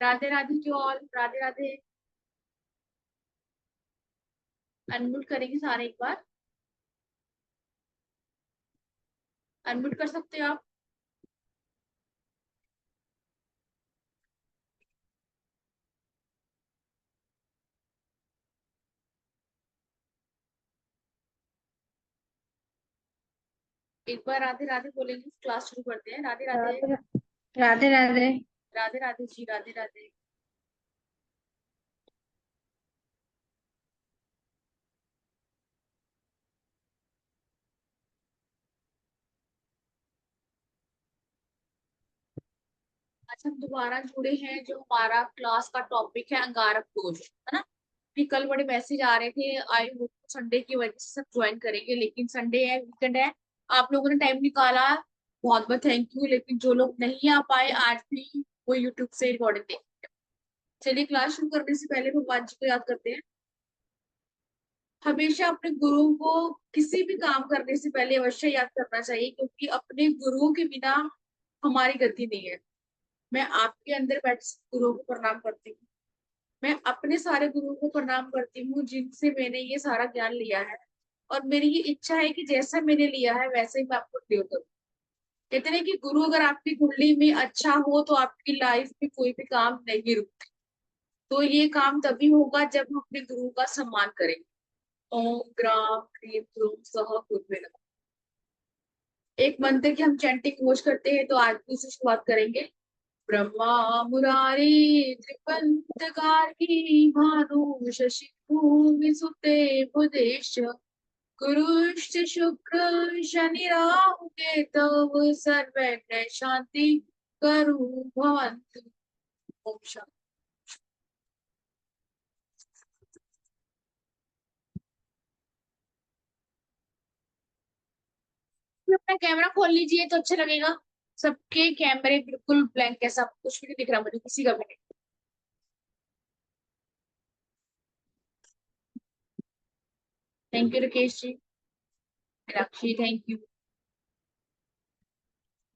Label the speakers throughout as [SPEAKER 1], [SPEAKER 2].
[SPEAKER 1] Radhe Radhe to all, Radhe Radhe. Unmute करेंगे सारे एक बार। अनम्यूट कर सकते हो आप। एक बार राधे राधे बोलेंगे, क्लास शुरू करते हैं। राधे राधे।
[SPEAKER 2] राधे राधे राधे।
[SPEAKER 1] राधे राधे जी, राधे राधे। आज हम दोबारा जुड़े हैं, जो हमारा क्लास का टॉपिक है अंगारक दोष, है ना। कि कल बड़े मैसेज आ रहे थे, आई होप संडे की वजह से सब ज्वाइन करेंगे, लेकिन संडे है, वीकेंड है। आप लोगों ने टाइम निकाला, बहुत बहुत थैंक यू। लेकिन जो लोग नहीं आ पाए आज भी, वो यूट्यूब से रिकॉर्डिंग देख। चलिए, क्लास शुरू करने से पहले भगवान जी को याद करते हैं। हमेशा अपने गुरुओं को किसी भी काम करने से पहले अवश्य याद करना चाहिए, क्योंकि अपने गुरुओं के बिना हमारी गति नहीं है। मैं आपके अंदर बैठे गुरुओं को प्रणाम करती हूँ। मैं अपने सारे गुरुओं को प्रणाम करती हूँ, जिनसे मैंने ये सारा ज्ञान लिया है। और मेरी ये इच्छा है कि जैसा मैंने लिया है वैसे ही मैं आपको क्लियर करूँ। कहते हैं कि गुरु अगर आपकी कुंडली में अच्छा हो तो आपकी लाइफ में कोई भी काम नहीं रुकता। तो ये काम तभी होगा जब हम अपने गुरु का सम्मान करेंगे। ओम ग्राम क्रीम क्रूम सह कुर्मे नमः। एक मंत्र की हम चैंटिंग कोश करते हैं, तो आज भी से शुरुआत करेंगे। ब्रह्मा मुरारी त्रिपंत गार्गी भानु शशि भूमि सुते बुधेश गुरुश्च शुक्र शनि राहु केतव सर्वज्ञ शांति करु भवन्तु। ओम शांति। अपना कैमरा खोल लीजिए तो अच्छा लगेगा। सबके कैमरे बिल्कुल ब्लैंक है, सब कुछ भी नहीं दिख रहा मुझे, किसी का भी नहीं। Thank you Rakesh ji. Meenakshi thank you.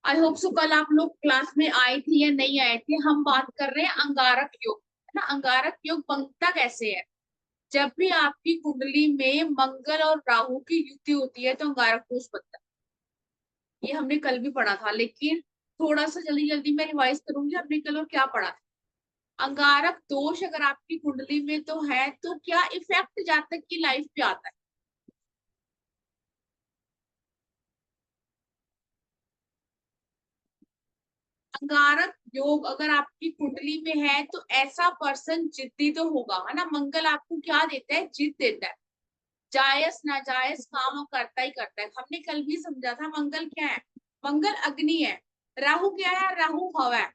[SPEAKER 1] I hope so कल आप लोग क्लास में आए थे या नहीं आए थे। हम बात कर रहे हैं अंगारक योग, है ना। अंगारक योग बनता कैसे है। जब भी आपकी कुंडली में मंगल और राहु की युति होती है तो अंगारक दोष बनता है। ये हमने कल भी पढ़ा था, लेकिन थोड़ा सा जल्दी जल्दी मैं रिवाइज करूंगी, हमने कल और क्या पढ़ा था। अंगारक दोष अगर आपकी कुंडली में तो है, तो क्या इफेक्ट जातक की लाइफ पे आता है। अंगारक योग अगर आपकी कुंडली में है तो ऐसा पर्सन जिद्दी तो होगा, है ना। मंगल आपको क्या देता है, जिद देता है। जायज नाजायज काम वो करता ही करता है। हमने कल भी समझा था मंगल क्या है। मंगल अग्नि है। राहु क्या है, राहु हवा है।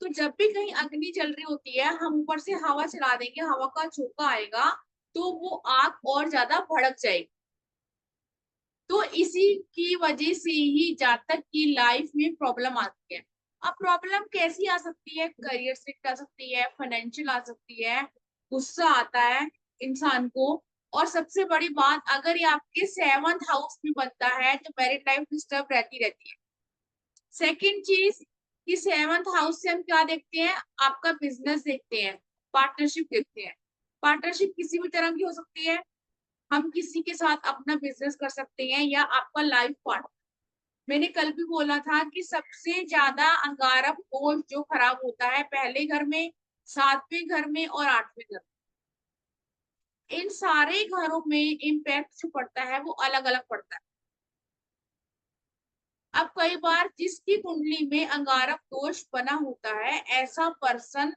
[SPEAKER 1] तो जब भी कहीं अग्नि चल रही होती है, हम ऊपर से हवा चला देंगे, हवा का झोंका आएगा, तो वो आग और ज्यादा भड़क जाएगी। तो इसी की वजह से ही जातक की लाइफ में प्रॉब्लम आती है। अब प्रॉब्लम कैसी आ सकती है, करियर से आ सकती है, फाइनेंशियल आ सकती है, गुस्सा आता है इंसान को। और सबसे बड़ी बात, अगर ये आपके 7th हाउस में बनता है तो मैरिड लाइफ डिस्टर्ब रहती रहती है। सेकंड चीज, कि 7th हाउस से हम क्या देखते हैं, आपका बिजनेस देखते हैं, पार्टनरशिप देखते हैं। पार्टनरशिप किसी भी तरह की हो सकती है। हम किसी के साथ अपना बिजनेस कर सकते हैं, या आपका लाइफ पार्टनर। मैंने कल भी बोला था कि सबसे ज्यादा अंगारक दोष जो खराब होता है पहले घर में, 7वें घर में और 8वें घर में। इन सारे घरों में इम्पैक्ट जो पड़ता है वो अलग अलग पड़ता है। अब कई बार जिसकी कुंडली में अंगारक दोष बना होता है, ऐसा पर्सन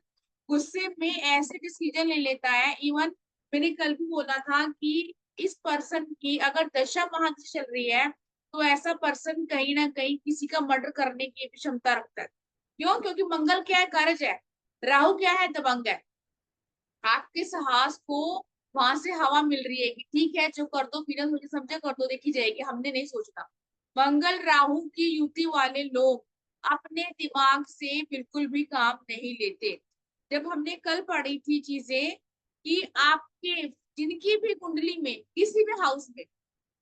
[SPEAKER 1] गुस्से में ऐसे डिसीजन ले लेता है। इवन मैंने कल भी बोला था कि इस पर्सन की अगर दशा महादशा चल रही है, तो ऐसा पर्सन कहीं ना कहीं किसी का मर्डर करने की भी क्षमता रखता है। क्यों, क्योंकि मंगल क्या है, कर्ज है। राहु क्या है, दबंग है। आपके साहस को वहां से हवा मिल रही है कि ठीक है, जो कर दो, फिर मुझे समझे कर दो, देखी जाएगी, हमने नहीं सोचना। मंगल राहु की युति वाले लोग अपने दिमाग से बिल्कुल भी काम नहीं लेते। जब हमने कल पढ़ी थी चीजें, कि आपके जिनकी भी कुंडली में किसी भी हाउस में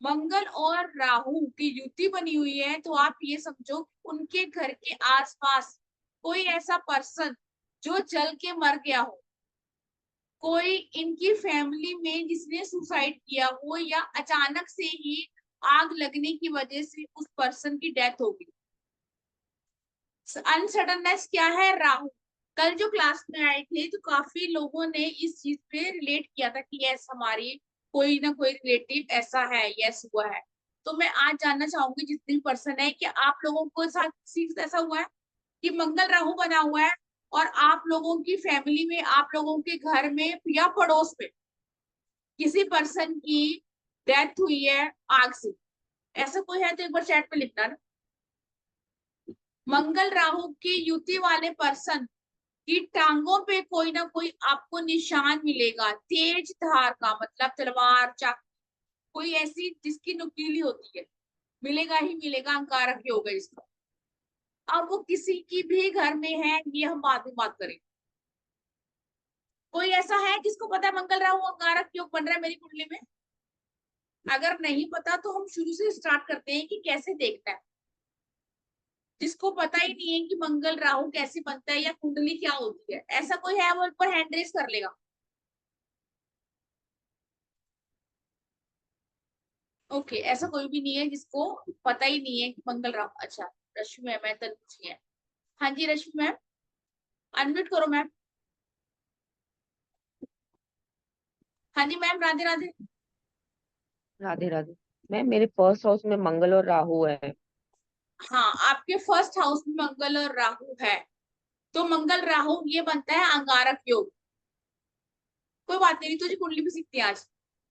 [SPEAKER 1] मंगल और राहु की युति बनी हुई है, तो आप ये समझो उनके घर के आसपास कोई ऐसा पर्सन जो जल के मर गया हो, कोई इनकी फैमिली में जिसने सुसाइड किया हो, या अचानक से ही आग लगने की वजह से उस पर्सन की डेथ हो गई। अनसडननेस क्या है? राहु। कल जो क्लास में आए थे तो काफी लोगों ने इस चीज पे रिलेट किया था कि यस, हमारी कोई ना कोई रिलेटिव ऐसा है, यस हुआ है। तो मैं आज जानना चाहूंगी जितने भी पर्सन है कि आप लोगों को साथ किसी के साथ ऐसा हुआ है कि मंगल राहु बना हुआ है और आप लोगों की फैमिली में, आप लोगों के घर में या पड़ोस में किसी पर्सन की डेथ हुई है आग से? ऐसा कोई है तो एक बार चैट में लिखना ना। मंगल राहु की युति वाले पर्सन की टांगों पे कोई ना कोई आपको निशान मिलेगा, तेज धार का, मतलब तलवार, चाकू, कोई ऐसी जिसकी नुकीली होती है, मिलेगा ही मिलेगा, अंगारक योग है इसका। अब वो किसी की भी घर में है, ये हम बाद में बात करेंगे। कोई ऐसा है जिसको पता है मंगल राहु अंगारक योग बन रहा है मेरी कुंडली में? अगर नहीं पता तो हम शुरू से स्टार्ट करते हैं कि कैसे देखना है। जिसको पता ही नहीं है कि मंगल राहु कैसे बनता है या कुंडली क्या होती है, ऐसा कोई है वो एक बार हैंड रेस कर लेगा। ओके, ऐसा कोई भी नहीं है जिसको पता ही नहीं है कि मंगल राहु। अच्छा, रश्मि मैम है, तनुजी है। हाँ जी रश्मि मैम, अनम्यूट करो मैम। हाँ जी मैम, राधे राधे।
[SPEAKER 3] राधे राधे। मैम मेरे फर्स्ट हाउस में मंगल और राहु है।
[SPEAKER 1] हाँ, आपके फर्स्ट हाउस में मंगल और राहु है, तो मंगल राहु ये बनता है अंगारक योग। कोई बात नहीं, तुझे कुंडली भी सीखती है आज।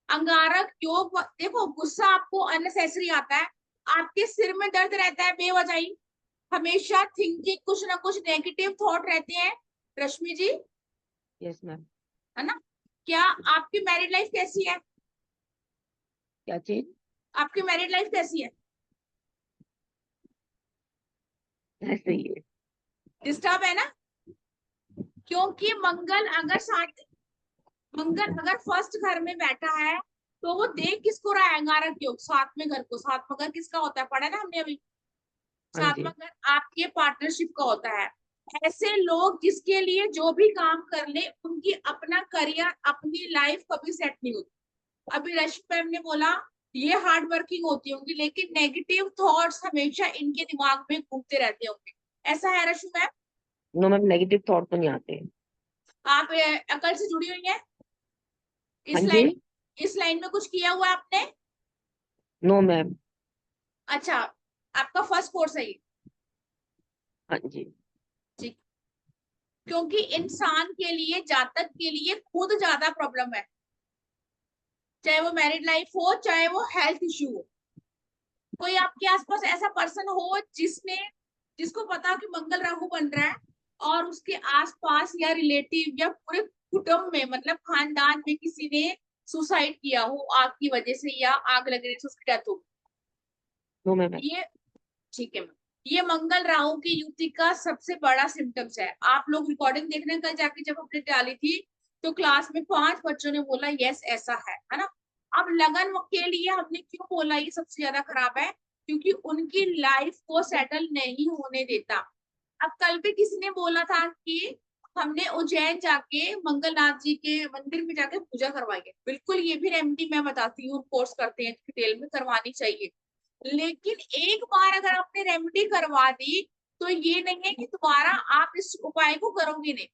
[SPEAKER 1] अंगारक योग, देखो गुस्सा आपको अननेसेसरी आता है, आपके सिर में दर्द रहता है बेवजह ही, हमेशा थिंकिंग, कुछ ना कुछ नेगेटिव थॉट रहते हैं। रश्मि जी,
[SPEAKER 3] यस मैम।
[SPEAKER 1] है ना? क्या आपकी मैरिड लाइफ कैसी है?
[SPEAKER 3] क्या चीज?
[SPEAKER 1] आपकी मैरिड लाइफ कैसी है?
[SPEAKER 3] ऐसे ही है।
[SPEAKER 1] डिस्टर्ब है ना? क्योंकि मंगल अगर फर्स्ट घर में बैठा है तो वो देख किसको रहा है? अंगारक योग, सातवें घर को। सातवां घर किसका होता है, पढ़ा है ना हमने अभी?
[SPEAKER 3] हाँ जी।
[SPEAKER 1] सातवां घर आपके पार्टनरशिप का होता है। ऐसे लोग जिसके लिए जो भी काम कर ले, उनकी अपना करियर, अपनी लाइफ कभी सेट नहीं होती। अभी रश्मि मैम ने बोला ये हार्ड वर्किंग होती होंगी, लेकिन नेगेटिव थॉट्स हमेशा इनके दिमाग में घूमते रहते होंगे। ऐसा है Rashmi ma'am?
[SPEAKER 3] No ma'am, negative thought तो नहीं आते।
[SPEAKER 1] आप अकल से जुड़ी हुई हैं?
[SPEAKER 3] हाँ
[SPEAKER 1] इस
[SPEAKER 3] जी।
[SPEAKER 1] लाइन इस लाइन में कुछ किया हुआ है आपने?
[SPEAKER 3] No ma'am.
[SPEAKER 1] अच्छा, आपका फर्स्ट कोर्स है ये?
[SPEAKER 3] हाँ जी।
[SPEAKER 1] ठीक। क्योंकि इंसान के लिए, जातक के लिए खुद ज्यादा प्रॉब्लम है, चाहे वो मैरिड लाइफ हो, चाहे वो हेल्थ इश्यू हो। कोई आपके आसपास ऐसा पर्सन हो जिसको पता कि मंगल राहु बन रहा है, और उसके आसपास या रिलेटिव या पूरे कुटुंब में, मतलब खानदान में किसी ने सुसाइड किया हो आग की वजह से, या आग लगने से उसकी डेथ हो?
[SPEAKER 3] No ma'am.
[SPEAKER 1] ये ठीक है मैम, ये मंगल राहु की युति का सबसे बड़ा सिम्टम्स है। आप लोग रिकॉर्डिंग देख रहे हैं, कल जाके जब हमने डाली थी तो क्लास में 5 बच्चों ने बोला यस ऐसा है ना? अब लगन के लिए हमने क्यों बोला ये सबसे ज्यादा खराब है? क्योंकि उनकी लाइफ को सेटल नहीं होने देता। अब कल भी किसी ने बोला था कि हमने उज्जैन जाके मंगलनाथ जी के मंदिर में जाके पूजा करवाई है। बिल्कुल, ये भी रेमेडी मैं बताती हूँ, कोर्स करते हैं डिटेल में, करवानी चाहिए। लेकिन एक बार अगर आपने रेमेडी करवा दी तो ये नहीं है कि दोबारा आप इस उपाय को करोगे नहीं।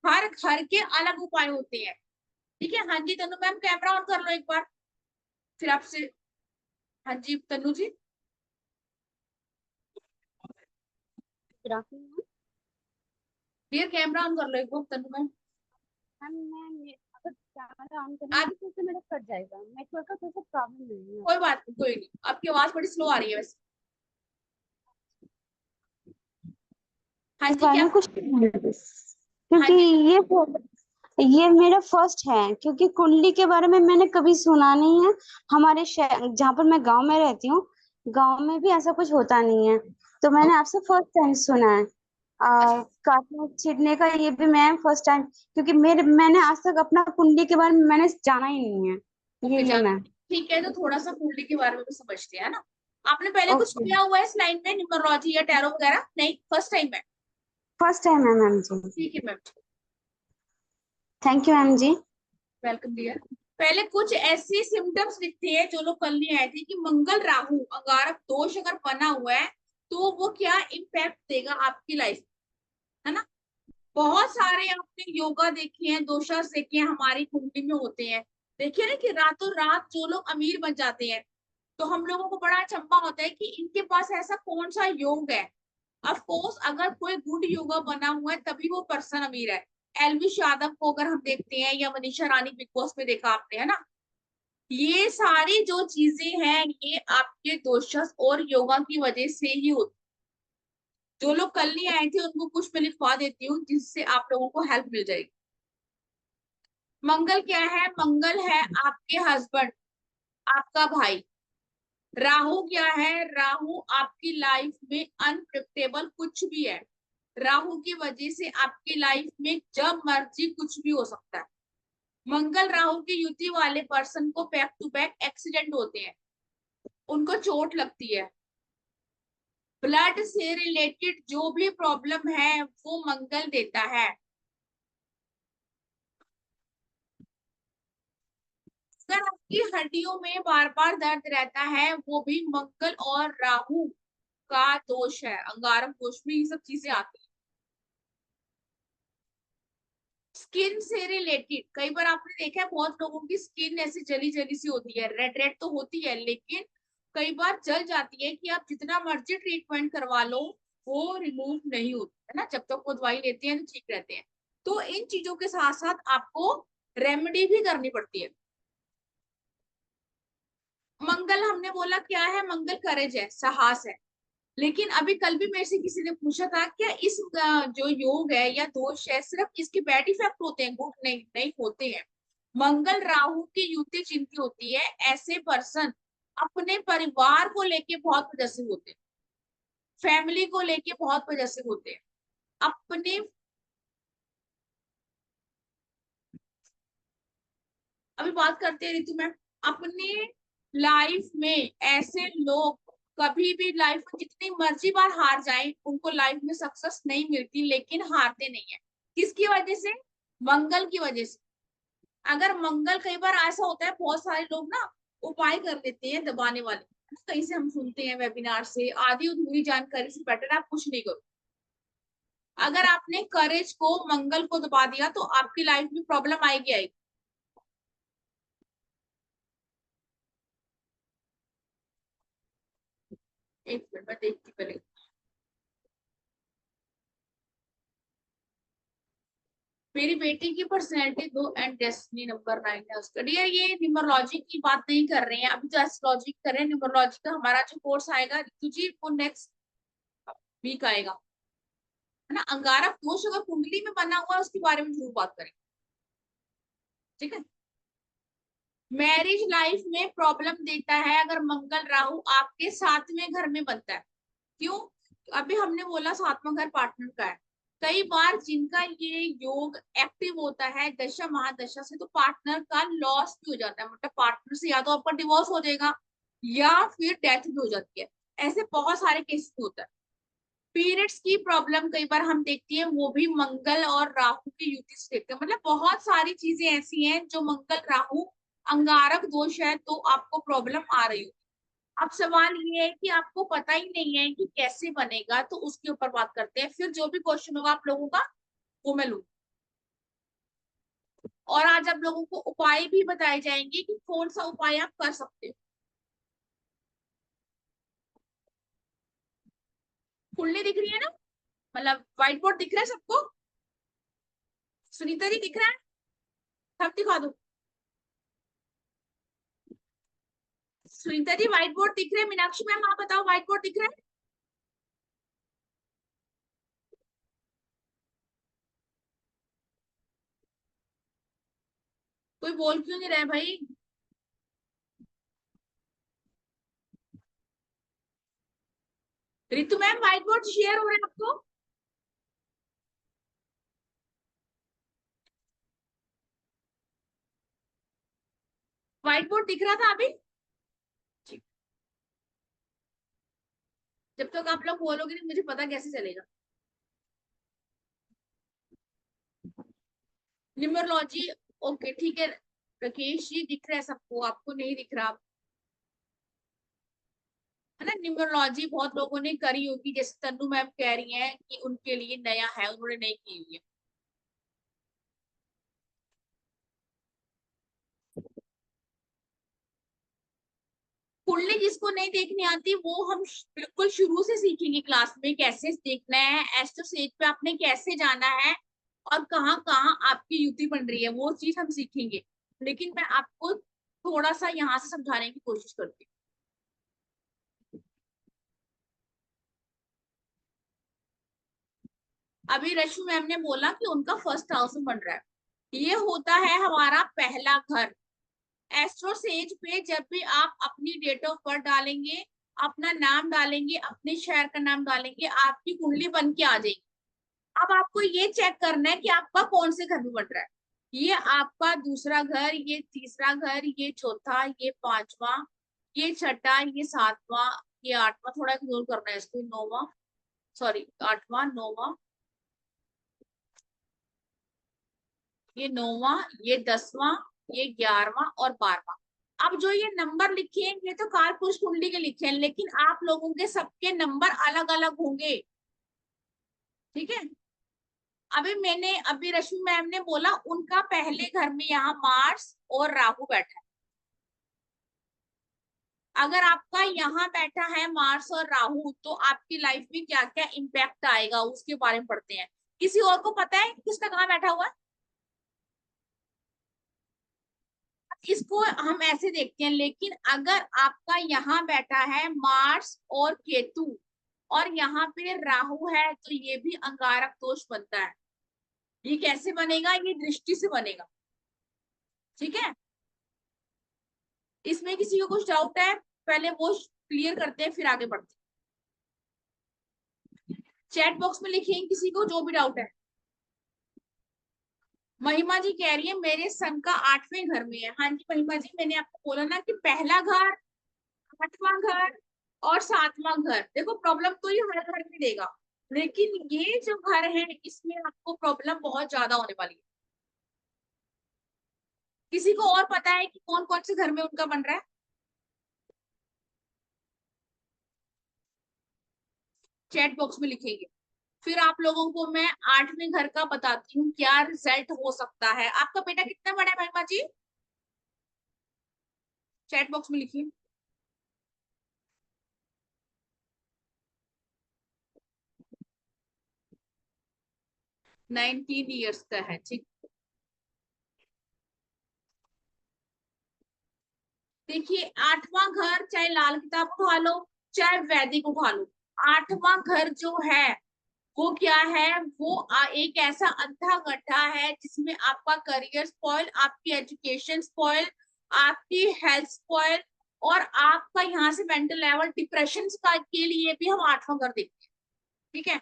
[SPEAKER 1] हर घर के अलग उपाय होते हैं। ठीक है? हाँ जी तनु मैम, कैमरा ऑन कर लो एक बार, फिर आपसे। हाँ जी तनु जी।
[SPEAKER 2] गुड आफ्टरनून
[SPEAKER 1] फिर कैमरा ऑन कर लो एक बार तनु मैम।
[SPEAKER 2] मैम। मैं अगर कैमरा ऑन करूंगी तो उससे मेरा कट जाएगा, नेटवर्क का कोई प्रॉब्लम नहीं है।
[SPEAKER 1] कोई बात नहीं, कोई नहीं, आपकी आवाज बड़ी स्लो आ रही है वैसे। हाँ जी क्या?
[SPEAKER 2] गाने कुछ
[SPEAKER 1] हाँ
[SPEAKER 2] क्योंकि
[SPEAKER 1] जी
[SPEAKER 2] ये मेरा फर्स्ट है, क्योंकि कुंडली के बारे में मैंने कभी सुना नहीं है। हमारे शहर जहाँ पर मैं गांव में रहती हूँ, गांव में भी ऐसा कुछ होता नहीं है, तो मैंने आपसे फर्स्ट टाइम सुना है। काटने छीटने का ये भी मैं फर्स्ट टाइम, क्योंकि मैंने आज तक अपना कुंडली के बारे में मैंने जाना ही नहीं है।
[SPEAKER 1] ओके
[SPEAKER 2] यही है
[SPEAKER 1] जान,
[SPEAKER 2] मैम।
[SPEAKER 1] ठीक है, तो थोड़ा सा कुंडली के बारे में भी समझते हैं ना। आपने पहले कुछ
[SPEAKER 2] ओके।
[SPEAKER 1] किया हुआ है इस लाइन में, न्यूमरोलॉजी या टैरो वगैरह? नहीं, फर्स्ट टाइम है?
[SPEAKER 2] फर्स्ट टाइम है मैम जी।
[SPEAKER 1] ठीक है ma'am.
[SPEAKER 2] Thank you ma'am ji.
[SPEAKER 1] Welcome dear. पहले कुछ ऐसे सिम्टम्स लिखते हैं जो लोग कल नहीं आए थे कि मंगल राहु अंगारक दोष अगर बना हुआ है तो वो क्या इम्पैक्ट देगा आपकी लाइफ, है ना। बहुत सारे आपने योगा देखे हैं, दोषास देखे हैं, हमारी कुंडली में होते हैं। देखिए ना कि रातों रात जो लोग अमीर बन जाते हैं, तो हम लोगों को बड़ा अचंभा होता है कि इनके पास ऐसा कौन सा योग है। ऑफ कोर्स अगर कोई गुड योगा बना हुआ है तभी वो पर्सन अमीर है। एलविश यादव को अगर हम देखते हैं या मनीषा रानी बिग बॉस में देखा आपने, है ना। ये सारी जो चीजें हैं ये आपके दोषस और योगा की वजह से ही होती। जो लोग कल नहीं आए थे उनको कुछ मैं लिखवा देती हूँ जिससे आप लोगों को हेल्प मिल जाएगी। मंगल क्या है? मंगल है आपके हस्बैंड, आपका भाई। राहु क्या है? राहु आपकी लाइफ में अनप्रिडिक्टेबल कुछ भी है। राहु की वजह से आपकी लाइफ में जब मर्जी कुछ भी हो सकता है। मंगल राहु की युति वाले पर्सन को बैक टू बैक एक्सीडेंट होते हैं, उनको चोट लगती है। ब्लड से रिलेटेड जो भी प्रॉब्लम है वो मंगल देता है। अगर आपकी हड्डियों में बार बार दर्द रहता है वो भी मंगल और राहु का दोष है। अंगारक दोष में ये सब चीजें आती हैं। स्किन से रिलेटेड कई बार आपने देखा है बहुत लोगों की स्किन ऐसी जली जली सी होती है, रेड रेड तो होती है लेकिन कई बार जल जाती है कि आप जितना मर्जी ट्रीटमेंट करवा लो वो रिमूव नहीं होती है ना। जब तक वो दवाई लेते हैं तो ठीक रहते हैं। तो इन चीजों के साथ साथ आपको रेमेडी भी करनी पड़ती है। मंगल हमने बोला क्या है? मंगल करेज है, साहस है। लेकिन अभी कल भी मेरे से किसी ने पूछा था क्या इस जो योग है या दोष है सिर्फ इसके बैड इफेक्ट होते हैं? गुड नहीं, नहीं होते हैं। मंगल राहु की युति जिनकी होती है ऐसे पर्सन अपने परिवार को लेके बहुत पजेसिव होते हैं, फैमिली को लेके बहुत पजेसिव होते हैं। अपने अभी बात करते हैं ऋतु मैम। अपने लाइफ में ऐसे लोग कभी भी लाइफ में जितनी मर्जी बार हार जाए उनको लाइफ में सक्सेस नहीं मिलती, लेकिन हारते नहीं है। किसकी वजह से? मंगल की वजह से। अगर मंगल, कई बार ऐसा होता है बहुत सारे लोग ना उपाय कर लेते हैं दबाने वाले, कहीं से हम सुनते हैं वेबिनार से, आधी अधूरी जानकारी से बेटर आप कुछ नहीं करो। अगर आपने करेज को, मंगल को दबा दिया तो आपकी लाइफ में प्रॉब्लम आएगी आएगी। एक मिनट मैं देखती पहले। मेरी बेटी की पर्सनैलिटी 2 एंड डेस्टिनी नंबर 9 है उसका। डियर ये न्यूमरोलॉजी की बात नहीं कर रहे हैं, अभी तो एस्ट्रोलॉजी कर रहे हैं। न्यूमरोलॉजी का हमारा जो कोर्स आएगा ऋतु जी वो नेक्स्ट वीक आएगा, है ना। अंगारक दोष अगर कुंडली में बना हुआ है उसके बारे में जरूर बात करें, ठीक है। मैरिज लाइफ में प्रॉब्लम देता है अगर मंगल राहु आपके सातवें घर में बनता है। क्यों? अभी हमने बोला सातवां घर पार्टनर का है। कई बार जिनका ये योग एक्टिव होता है दशा महादशा से तो पार्टनर का लॉस भी हो जाता है, मतलब पार्टनर से या तो आपका डिवोर्स हो जाएगा या फिर डेथ भी हो जाती है। ऐसे बहुत सारे केसेस होता है। पीरियड्स की प्रॉब्लम कई बार हम देखते हैं वो भी मंगल और राहु की युति से देखते हैं। मतलब बहुत सारी चीजें ऐसी हैं जो मंगल राहु अंगारक दोष है तो आपको प्रॉब्लम आ रही हो। अब सवाल ये है कि आपको पता ही नहीं है कि कैसे बनेगा, तो उसके ऊपर बात करते हैं। फिर जो भी क्वेश्चन होगा आप लोगों का वो मैं लूँ। और आज आप लोगों को उपाय भी बताए जाएंगे कि कौन सा उपाय आप कर सकते हो। खुलने दिख रही है ना? मतलब व्हाइट बोर्ड दिख रहा है सबको? सुनीता जी दिख रहा है? सब दिखा दो। सुनीता जी व्हाइट बोर्ड दिख रहा है? मीनाक्षी मैम आप बताओ व्हाइट बोर्ड दिख रहा है? कोई बोल क्यों नहीं रहा है भाई? Ritu ma'am white board share हो रहा है आपको? व्हाइट बोर्ड दिख रहा था अभी? ठीक। जब तक आप लोग बोलोगे नहीं मुझे पता कैसे चलेगा। न्यूमरोलॉजी, ओके ठीक है। राकेश जी दिख रहा है सबको, आपको नहीं दिख रहा है ना? न्यूमरोलॉजी बहुत लोगों ने करी होगी, जैसे तन्नू मैम कह रही हैं कि उनके लिए नया है, उन्होंने नहीं की हुई है। कुंडली जिसको नहीं देखनी आती वो हम बिल्कुल शुरू से सीखेंगे क्लास में, कैसे देखना है, एस्ट्रो सेज पे आपने कैसे जाना है, और कहाँ कहाँ आपकी युति बन रही है, वो चीज हम सीखेंगे। लेकिन मैं आपको थोड़ा सा यहाँ से समझाने की कोशिश करती हूँ। अभी रशु मैम ने बोला कि उनका फर्स्ट हाउस में बन रहा है, ये होता है हमारा पहला घर। एस्ट्रो सेज पे जब भी आप अपनी डेट ऑफ बर्थ डालेंगे, अपना नाम डालेंगे, अपने शहर का नाम डालेंगे, आपकी कुंडली बन के आ जाएगी। अब आपको ये चेक करना है कि आपका कौन से घर में बन रहा है। ये आपका दूसरा घर, ये तीसरा घर, ये चौथा, ये पांचवा, ये छठा, ये सातवां, ये आठवां, थोड़ा इग्नोर करना है इसको, नौवां, सॉरी आठवां, नौवां, ये नौवां, ये 10वां, ये 11वां और 12वां। अब जो ये नंबर लिखे हैं ये तो कालपुरुष कुंडली के लिखे हैं, लेकिन आप लोगों के सबके नंबर अलग अलग होंगे, ठीक है? अभी रश्मि मैम ने बोला उनका पहले घर में यहाँ मार्स और राहु बैठा है। अगर आपका यहाँ बैठा है मार्स और राहु, तो आपकी लाइफ में क्या क्या इम्पैक्ट आएगा उसके बारे में पढ़ते हैं। किसी और को पता है किसका कहाँ बैठा हुआ है? इसको हम ऐसे देखते हैं, लेकिन अगर आपका यहाँ बैठा है मार्स और केतु, और यहाँ पे राहु है, तो ये भी अंगारक दोष बनता है। ये कैसे बनेगा? ये दृष्टि से बनेगा, ठीक है? इसमें किसी को कुछ डाउट है? पहले वो क्लियर करते हैं, फिर आगे बढ़ते हैं। चैट बॉक्स में लिखिए किसी को जो भी डाउट है। महिमा जी कह रही है मेरे सन का 8वें घर में है। हाँ जी महिमा जी, मैंने आपको बोला ना कि पहला घर, 8वां घर और 7वां घर, देखो प्रॉब्लम तो ये हर घर में देगा, लेकिन ये जो घर है इसमें आपको प्रॉब्लम बहुत ज्यादा होने वाली है। किसी को और पता है कि कौन कौन से घर में उनका बन रहा है? चैट बॉक्स में लिखेंगे, फिर आप लोगों को मैं 8वें घर का बताती हूँ क्या रिजल्ट हो सकता है। आपका बेटा कितना बड़ा है महिमा जी? चैट बॉक्स में लिखिए। 19 ईयर्स का है, ठीक। देखिए 8वां घर, चाहे लाल किताब उठा लो चाहे वैदिक उठा लो, 8वां घर जो है वो क्या है? वो एक ऐसा अंधा गड्ढा है जिसमें आपका करियर स्पॉइल, आपकी एजुकेशन स्पॉइल, आपकी हेल्थ स्पॉइल, और आपका यहाँ से मेंटल लेवल डिप्रेशन का के लिए भी हम 8वां घर देखते हैं, ठीक है?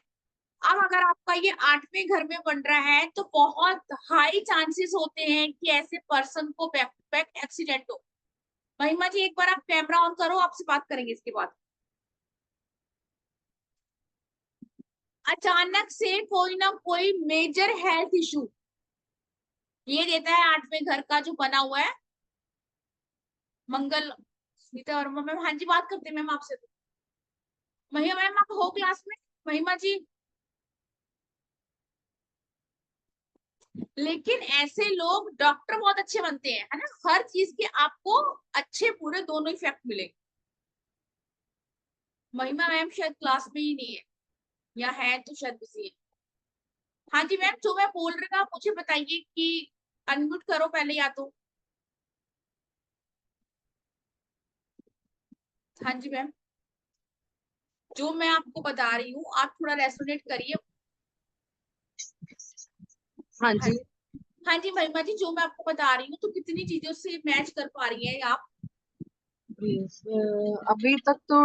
[SPEAKER 1] अब अगर आपका ये 8वें घर में बन रहा है तो बहुत हाई चांसेस होते हैं कि ऐसे पर्सन को बैक टू बैक एक्सीडेंट हो। महिमा जी एक बार आप कैमरा ऑन करो, आपसे बात करेंगे इसके बाद। अचानक से कोई ना कोई मेजर हेल्थ इशू ये देता है 8वें घर का जो बना हुआ है मंगल। स्मिता वर्मा मैम, हाँ जी बात करते हैं मैम आपसे। तो महिमा मैम आप हो क्लास में? महिमा जी, लेकिन ऐसे लोग डॉक्टर बहुत अच्छे बनते हैं, है ना? हर चीज के आपको अच्छे बुरे दोनों इफेक्ट मिलेंगे। महिमा मैम शायद क्लास में ही नहीं है, या है तो शायद बिजी है। हाँ जी मैम, जो मैं बोल रही हूँ आप मुझे बताइए कि अनम्यूट करो पहले या तो। हाँ जी मैम, जो मैं आपको बता रही हूँ आप थोड़ा रेसोनेट करिए।
[SPEAKER 3] हाँ
[SPEAKER 1] हाँ,
[SPEAKER 3] जी।
[SPEAKER 1] हाँ जी महिमा जी, जो मैं आपको बता रही हूँ तो कितनी चीजों से मैच कर पा रही हैं आप?
[SPEAKER 3] Yes, अभी तक तो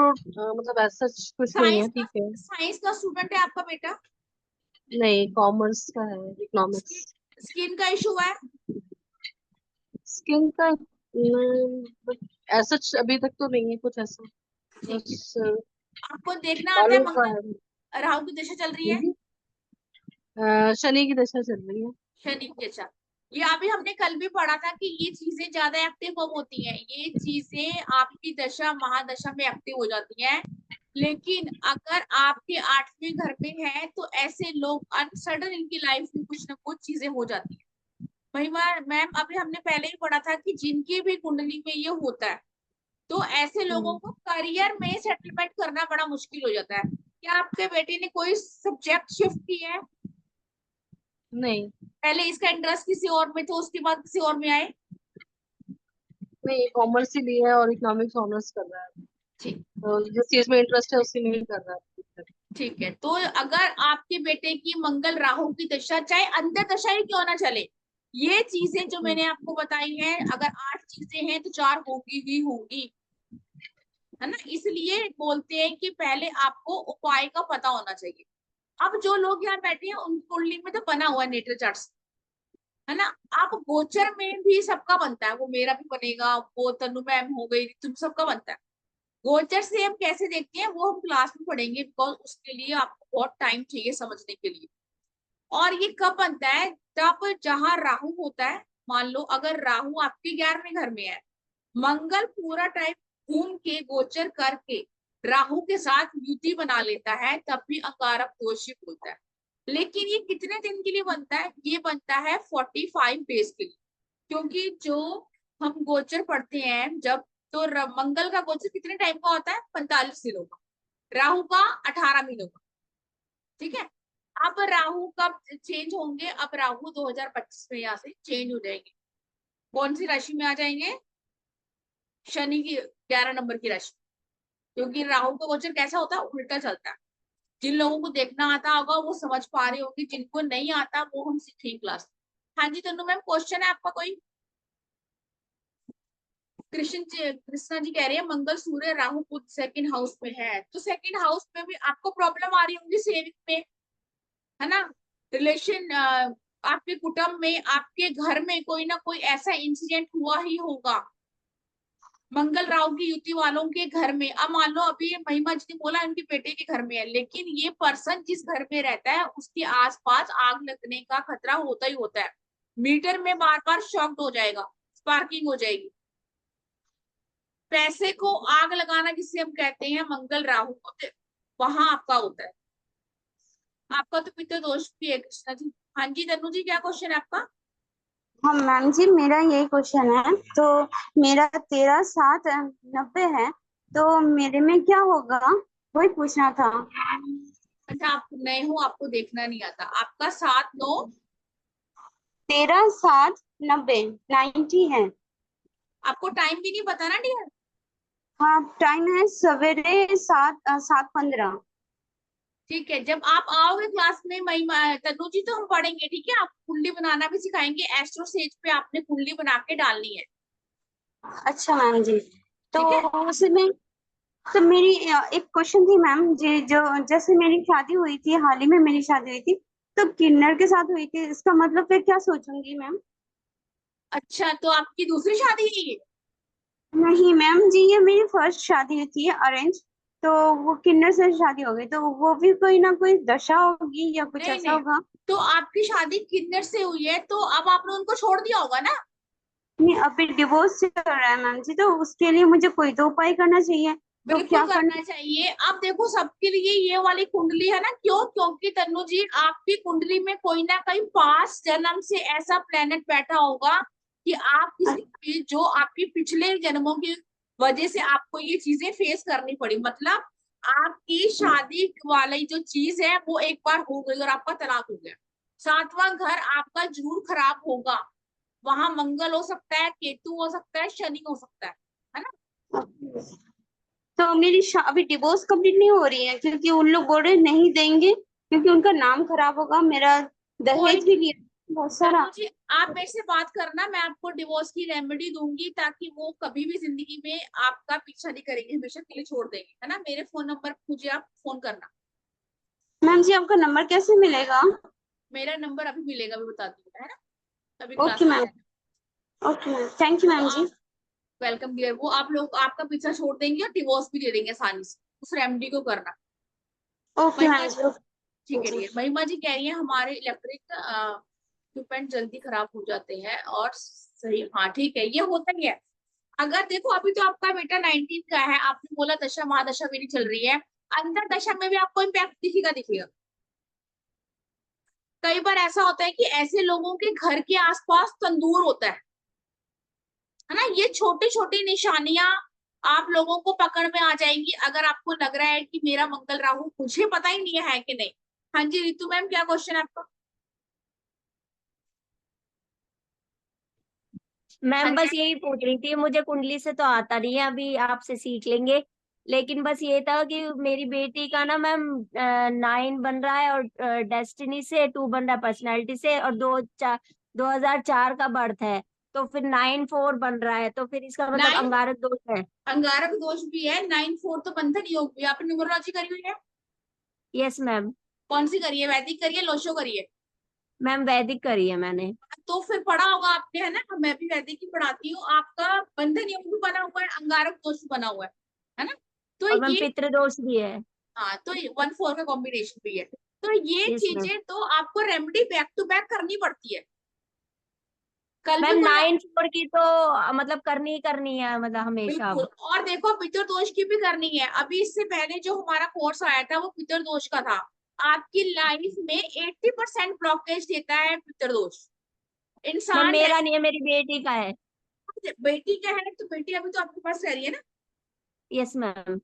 [SPEAKER 3] मतलब ऐसा कुछ नहीं है, ठीक है।
[SPEAKER 1] साइंस का स्टूडेंट है आपका बेटा?
[SPEAKER 3] नहीं, कॉमर्स का है, इकोनॉमिक्स।
[SPEAKER 1] स्किन का इशू है?
[SPEAKER 3] स्किन का ऐसा अभी तक तो नहीं है कुछ ऐसा।
[SPEAKER 1] ठीक है।
[SPEAKER 3] बस
[SPEAKER 1] आपको देखना आता है
[SPEAKER 3] बालों का है।
[SPEAKER 1] मंगल राहु की दशा चल रही है?
[SPEAKER 3] शनि की दशा चल रही है।
[SPEAKER 1] शनि की दशा, ये अभी हमने कल भी पढ़ा था कि ये चीजें ज्यादा एक्टिव कब होती हैं, ये चीजें आपकी दशा महादशा में एक्टिव हो जाती हैं। लेकिन अगर आपके 8वें घर में है तो ऐसे लोग अनसडन इनकी लाइफ में कुछ ना कुछ चीजें हो जाती हैं। महिमा मैम, अभी हमने पहले ही पढ़ा था कि जिनकी भी कुंडली में ये होता है तो ऐसे लोगों को करियर में सेटलमेंट करना बड़ा मुश्किल हो जाता है। क्या आपके बेटे ने कोई सब्जेक्ट शिफ्ट किया है?
[SPEAKER 3] नहीं
[SPEAKER 1] पहले इसका इंटरेस्ट किसी और में था, उसके बाद किसी और में आए?
[SPEAKER 3] नहीं, कॉमर्स ही लिया है और इकोनॉमिक्स ऑनर्स कर रहा है।
[SPEAKER 1] ठीक
[SPEAKER 3] तो जिस चीज में इंटरेस्ट है उसी में ही कर रहा है।
[SPEAKER 1] ठीक है। तो अगर आपके बेटे की मंगल राहु की दशा, चाहे अंदर दशा ही क्यों ना चले, ये चीजें जो मैंने आपको बताई हैं, अगर 8 चीजें हैं तो 4 होगी ही होगी, है ना। इसलिए बोलते हैं कि पहले आपको उपाय का पता होना चाहिए। अब जो लोग यहाँ बैठे हैं उन कुंडली में तो बना हुआ है नेटल चार्ट, है ना। आप गोचर में भी सबका बनता है, वो मेरा भी बनेगा, वो तनु मैम हो गई, तुम सबका बनता है। गोचर से हम कैसे देखते हैं वो हम क्लास में पढ़ेंगे, बिकॉज उसके लिए आपको बहुत टाइम चाहिए समझने के लिए। और ये कब बनता है? जब जहां राहु होता है, मान लो अगर राहु आपके 11वें घर में है, मंगल पूरा टाइम घूम के गोचर करके राहु के साथ युति बना लेता है, तब भी अंगारक दोष ही बोलता है। लेकिन ये कितने दिन के लिए बनता है? ये बनता है 45 डेज के लिए। क्योंकि जो हम गोचर पढ़ते हैं जब, तो मंगल का गोचर कितने टाइम का होता है? 45 दिनों का। राहु का 18 महीनों का। ठीक है। अब राहु कब चेंज होंगे? अब राहु 2025 में यहाँ से चेंज हो जाएंगे। कौन सी राशि में आ जाएंगे? शनि की 11 नंबर की राशि। क्योंकि राहु का गोचर कैसा होता है? उल्टा चलता है। जिन लोगों को देखना आता होगा वो समझ पा रहे होंगे, जिनको नहीं आता वो हम सीखेंगे क्लास। हाँ जी तनु मैम, क्वेश्चन है आपका कोई? कृष्णा जी कह रहे हैं मंगल सूर्य राहु बुध सेकंड हाउस में है, तो सेकंड हाउस में भी आपको प्रॉब्लम आ रही होंगी सेविंग में, है ना। रिलेशन, आपके कुटुंब में, आपके घर में कोई ना कोई ऐसा इंसिडेंट हुआ ही होगा मंगल राहु की युति वालों के घर में। अब मान लो अभी महिमा जी ने बोला उनके बेटे के घर में है, लेकिन ये पर्सन जिस घर में रहता है उसके आसपास आग लगने का खतरा होता ही होता है। मीटर में बार बार शॉक्ड हो जाएगा, स्पार्किंग हो जाएगी। पैसे को आग लगाना जिसे हम कहते हैं मंगल राहु, वहां आपका होता है। आपका तो पितृ दोष भी है कृष्णा जी। हाँ जी तनु जी, क्या क्वेश्चन है आपका?
[SPEAKER 2] हाँ मैम जी, मेरा यही क्वेश्चन है। तो मेरा 13 7 90 है, तो मेरे में क्या होगा, वही पूछना था।
[SPEAKER 1] अच्छा, आप नए हो, आपको देखना नहीं आता। आपका 7 9,
[SPEAKER 2] 13 7 90 90 है।
[SPEAKER 1] आपको टाइम भी नहीं पता ना डियर?
[SPEAKER 2] हाँ, टाइम है सवेरे 7 7:15।
[SPEAKER 1] ठीक है, जब आप आओगे क्लास में महिमा तनु जी तो हम पढ़ेंगे, ठीक है। आप कुंडली बनाना भी सिखाएंगे, एस्ट्रो सेज पे आपने कुंडली बना के डालनी है।
[SPEAKER 2] अच्छा मैम जी। तो
[SPEAKER 1] ठीक है।
[SPEAKER 2] उसमें, तो मेरी एक क्वेश्चन थी मैम जी, जो जैसे मेरी शादी हुई थी, हाल ही में मेरी शादी हुई थी, तो किन्नर के साथ हुई थी, इसका मतलब फिर क्या सोचूंगी मैम?
[SPEAKER 1] अच्छा, तो आपकी दूसरी शादी है ये?
[SPEAKER 2] नहीं मैम जी, ये मेरी फर्स्ट शादी हुई थी अरेंज। तो वो किन्नर से शादी हो गई, तो वो भी कोई ना कोई दशा होगी या कुछ
[SPEAKER 1] नहीं
[SPEAKER 2] ऐसा
[SPEAKER 1] नहीं,
[SPEAKER 2] होगा?
[SPEAKER 1] तो आपकी शादी किन्नर से हुई है तो अब आपने उनको छोड़ दिया होगा ना।
[SPEAKER 2] नहीं, अभी डिवोर्स चल रहा है मैम जी, तो उसके लिए मुझे कोई तो उपाय करना चाहिए। तो
[SPEAKER 1] बिल्कुल
[SPEAKER 2] क्या करना?
[SPEAKER 1] करना चाहिए। अब देखो सबके लिए ये वाली कुंडली है ना, क्यों? क्योंकि तन्नू जी आपकी कुंडली में कोई ना कोई पास जन्म से ऐसा प्लेनेट बैठा होगा कि आप किसी जो आपकी पिछले जन्मों की वजह से आपको ये चीजें फेस करनी पड़ी। मतलब आपकी शादी वाली जो चीज है वो एक बार हो गई और आपका तलाक हो गया, 7वां घर आपका जरूर खराब होगा। वहां मंगल हो सकता है, केतु हो सकता है, शनि हो सकता है ना।
[SPEAKER 2] तो मेरी अभी डिवोर्स कंप्लीट नहीं हो रही है, क्योंकि उन लोग बोल रहे नहीं देंगे, क्योंकि उनका नाम खराब होगा। मेरा
[SPEAKER 1] कोई
[SPEAKER 2] दहेज भी लिया बहुत सारा।
[SPEAKER 1] तन्नू जी, आप मेरे से बात करना, मैं आपको डिवोर्स की रेमेडी दूंगी ताकि वो कभी भी जिंदगी में आपका पीछा नहीं करेंगे, हमेशा के लिए छोड़ देंगे, है ना। मेरे फोन नंबर पर मुझे आप फोन करना।
[SPEAKER 2] मैम जी, आपका नंबर कैसे मिलेगा?
[SPEAKER 1] मेरा नंबर अभी मिलेगा, अभी बताती हूँ, है ना। अभी
[SPEAKER 2] ओके
[SPEAKER 1] क्लास में
[SPEAKER 2] मैम।
[SPEAKER 1] है।
[SPEAKER 2] ओके मैम, थैंक यू
[SPEAKER 1] वो
[SPEAKER 2] मैम जी।
[SPEAKER 1] आप, वेलकम डियर, वो आप लोग आपका पीछा छोड़ देंगे और डिवोर्स भी दे देंगे आसानी से। उस रेमेडी को करना।
[SPEAKER 2] ओके
[SPEAKER 1] महिमा,
[SPEAKER 2] मैम जी।
[SPEAKER 1] ठीक है
[SPEAKER 2] जी।
[SPEAKER 1] डियर। महिमा जी कह रही है हमारे इलेक्ट्रिक इक्विपमेंट जल्दी खराब हो जाते हैं और सही, हाँ ठीक है, ये होता ही है। अगर देखो अभी तो आपका बेटा 19 का है, आपने बोला दशा महादशा मेरी चल रही है, अंदर दशा में भी आपको इम्पैक्ट दिखेगा दिखेगा। कई बार ऐसा होता है कि ऐसे लोगों के घर के आसपास तंदूर होता है ना, ये छोटी छोटी निशानियां आप लोगों को पकड़ में आ जाएंगी अगर आपको लग रहा है कि मेरा मंगल राहु, मुझे पता ही नहीं है कि नहीं। हाँ जी रितु मैम, क्या क्वेश्चन है आपका? हाँ
[SPEAKER 4] मैम
[SPEAKER 1] जी।
[SPEAKER 4] बस यही पूछ रही थी, मुझे कुंडली से तो आता नहीं है, अभी आपसे सीख लेंगे। लेकिन बस ये था कि मेरी बेटी का ना मैम 9 बन रहा है और डेस्टिनी से 2 बन रहा है पर्सनैलिटी से, और 2004 का बर्थ है, तो फिर 9-4 बन रहा है, तो फिर इसका मतलब
[SPEAKER 1] 9
[SPEAKER 4] अंगारक दोष है।
[SPEAKER 1] अंगारक दोष भी है, 9-4 तो बंधन योग भी है। आपने न्यूमरोलॉजी करी हुई है?
[SPEAKER 4] Yes ma'am.
[SPEAKER 1] कौन सी करी है, वैदिक करी है, लोशो करी है?
[SPEAKER 4] मैम वैदिक करी है मैंने।
[SPEAKER 1] तो फिर पढ़ा होगा आपने, है ना, मैं भी वैदिक ही पढ़ाती हूँ। आपका बंधन योग भी बना हुआ है, अंगारक दोष भी बना हुआ है ना? तो
[SPEAKER 4] और मैम
[SPEAKER 1] ये,
[SPEAKER 4] पितृ दोष भी है।
[SPEAKER 1] हाँ तो 1-4 का कॉम्बिनेशन भी है। तो ये
[SPEAKER 4] यस मैम।
[SPEAKER 1] चीजें तो आपको रेमेडी बैक टू बैक करनी पड़ती है। कल भी
[SPEAKER 4] मैम
[SPEAKER 1] कोई,
[SPEAKER 4] 9-4 की तो मतलब करनी ही करनी है, मतलब हमेशा
[SPEAKER 1] बिल्कुल।
[SPEAKER 4] अब।
[SPEAKER 1] और देखो पितृ दोष की भी करनी है। अभी इससे पहले जो हमारा कोर्स आया था वो पितृ दोष का था। आपकी लाइफ में 80% ब्लॉकेज देता है पितृ दोष।
[SPEAKER 4] मैम
[SPEAKER 1] इंसान
[SPEAKER 4] मेरा नहीं है, मेरी बेटी का है।
[SPEAKER 1] बेटी क्या है, तो बेटी अभी तो आपके पास रह रही है ना।
[SPEAKER 4] Yes ma'am.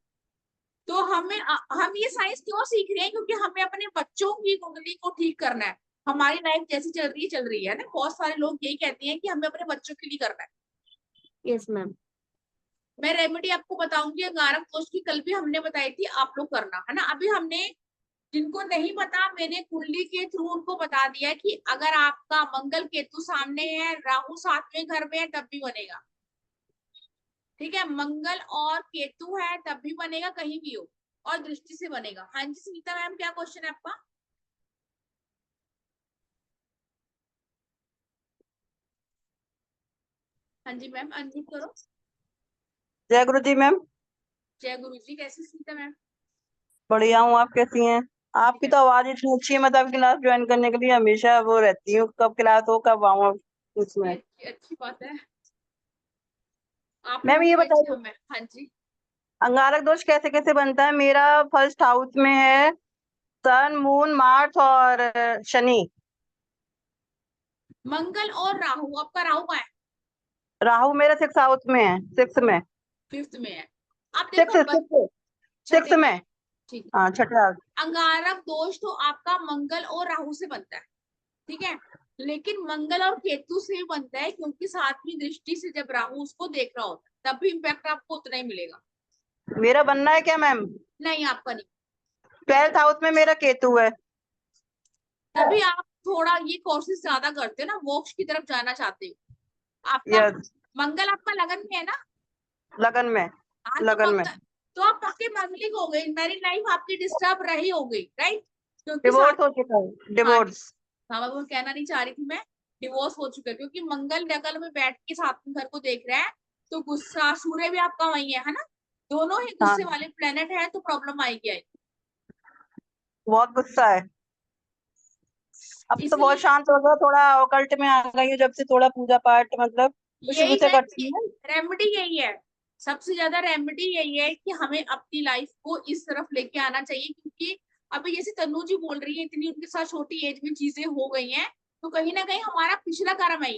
[SPEAKER 1] तो हम ये साइंस क्यों सीख रहे हैं, क्योंकि हमें अपने बच्चों की कुंडली को ठीक करना है। हमारी लाइफ जैसी चल रही है ना, बहुत सारे लोग यही कहते हैं कि हमें अपने बच्चों के लिए करना है।
[SPEAKER 4] Yes ma'am.
[SPEAKER 1] मैं रेमेडी आपको बताऊंगी अंगारक दोष की, कल भी हमने बताई थी, आप लोग करना है ना। अभी हमने, जिनको नहीं पता, मैंने कुंडली के थ्रू उनको बता दिया कि अगर आपका मंगल केतु सामने है, राहु 7वें घर में है, तब भी बनेगा। ठीक है, मंगल और केतु है तब भी बनेगा, कहीं भी हो, और दृष्टि से बनेगा। हाँ जी सुनीता मैम, क्या क्वेश्चन है आपका? हाँ जी मैम, अनम्यूट करो।
[SPEAKER 5] जय गुरु जी मैम।
[SPEAKER 1] जय गुरु जी। कैसी सुनीता मैम?
[SPEAKER 5] बढ़िया हूँ, आप कैसी हैं? आपकी तो आवाज इतनी अच्छी है, मतलब क्लास ज्वाइन करने के लिए हमेशा वो रहती हूँ, कब क्लास हो कब आऊँ
[SPEAKER 1] ये
[SPEAKER 5] उसमें।
[SPEAKER 1] अच्छी बात है, आप
[SPEAKER 5] मैम
[SPEAKER 1] लोगों
[SPEAKER 5] ये
[SPEAKER 1] की अच्छी
[SPEAKER 5] बताइए,
[SPEAKER 1] हम है। हाँ जी।
[SPEAKER 5] अंगारक दोष कैसे कैसे बनता है? मेरा फर्स्ट हाउस में है सन, मून, मार्स और शनि।
[SPEAKER 1] मंगल और राहु, आपका राहु कहाँ है?
[SPEAKER 5] राहु मेरा 6 हाउस में है, 6 में।
[SPEAKER 1] 5th में है। आप
[SPEAKER 5] सिक्स
[SPEAKER 1] देखो
[SPEAKER 5] सिक्स सिक्स
[SPEAKER 1] छठे में
[SPEAKER 5] में।
[SPEAKER 1] है। ठीक।
[SPEAKER 5] हाँ, छठा house।
[SPEAKER 1] अंगारक दोष तो आपका मंगल और राहु से बनता है, ठीक है, लेकिन मंगल और केतु से भी बनता है, क्योंकि 7वीं दृष्टि से जब राहु उसको देख रहा होता है तब भी इम्पैक्ट आपको उतना ही मिलेगा।
[SPEAKER 5] मेरा बनना है क्या मैम?
[SPEAKER 1] नहीं, आपका नहीं।
[SPEAKER 5] 12th हाउस में मेरा केतु है।
[SPEAKER 1] तभी आप थोड़ा ये कोर्सेज ज्यादा करते हो ना, मोक्ष की तरफ जाना चाहते हो। आपका
[SPEAKER 5] यस,
[SPEAKER 1] मंगल आपका लगन में है ना।
[SPEAKER 5] लगन में।
[SPEAKER 1] हाँ तो
[SPEAKER 5] लगन में
[SPEAKER 1] मंगल, तो आप पक्के मांगलिक हो गई, मैरिड लाइफ आपकी डिस्टर्ब रही हो गई, राइट? क्योंकि साथ,
[SPEAKER 5] डिवोर्स हो चुका है,
[SPEAKER 1] हाँ
[SPEAKER 5] डिवोर्स।
[SPEAKER 1] हाँ मैं वो कहना नहीं चाह रही थी मैं, डिवोर्स हो चुका है, क्योंकि मंगल नकल में बैठ के 7वें घर को देख रहा है। तो गुस्सा, सूर्य भी आपका वही है ना, दोनों ही
[SPEAKER 5] हाँ,
[SPEAKER 1] गुस्से वाले प्लेनेट है, तो प्रॉब्लम आएगी आएगी।
[SPEAKER 5] बहुत गुस्सा है। अब तो बहुत
[SPEAKER 1] इसलिए
[SPEAKER 5] शांत हो गया, थोड़ा ऑकल्ट में आ गई हूँ जब से, थोड़ा पूजा पाठ मतलब शुरू
[SPEAKER 1] यही
[SPEAKER 5] से
[SPEAKER 1] है
[SPEAKER 5] करती
[SPEAKER 1] कि
[SPEAKER 5] हूँ।
[SPEAKER 1] रेमेडी यही है, सबसे ज्यादा रेमेडी यही है कि हमें अपनी लाइफ को इस तरफ लेके आना चाहिए। क्योंकि अभी जैसे तन्नू जी बोल रही है, इतनी उनके साथ छोटी एज में चीजें हो गई हैं, तो कहीं ना कहीं हमारा पिछला कर्म है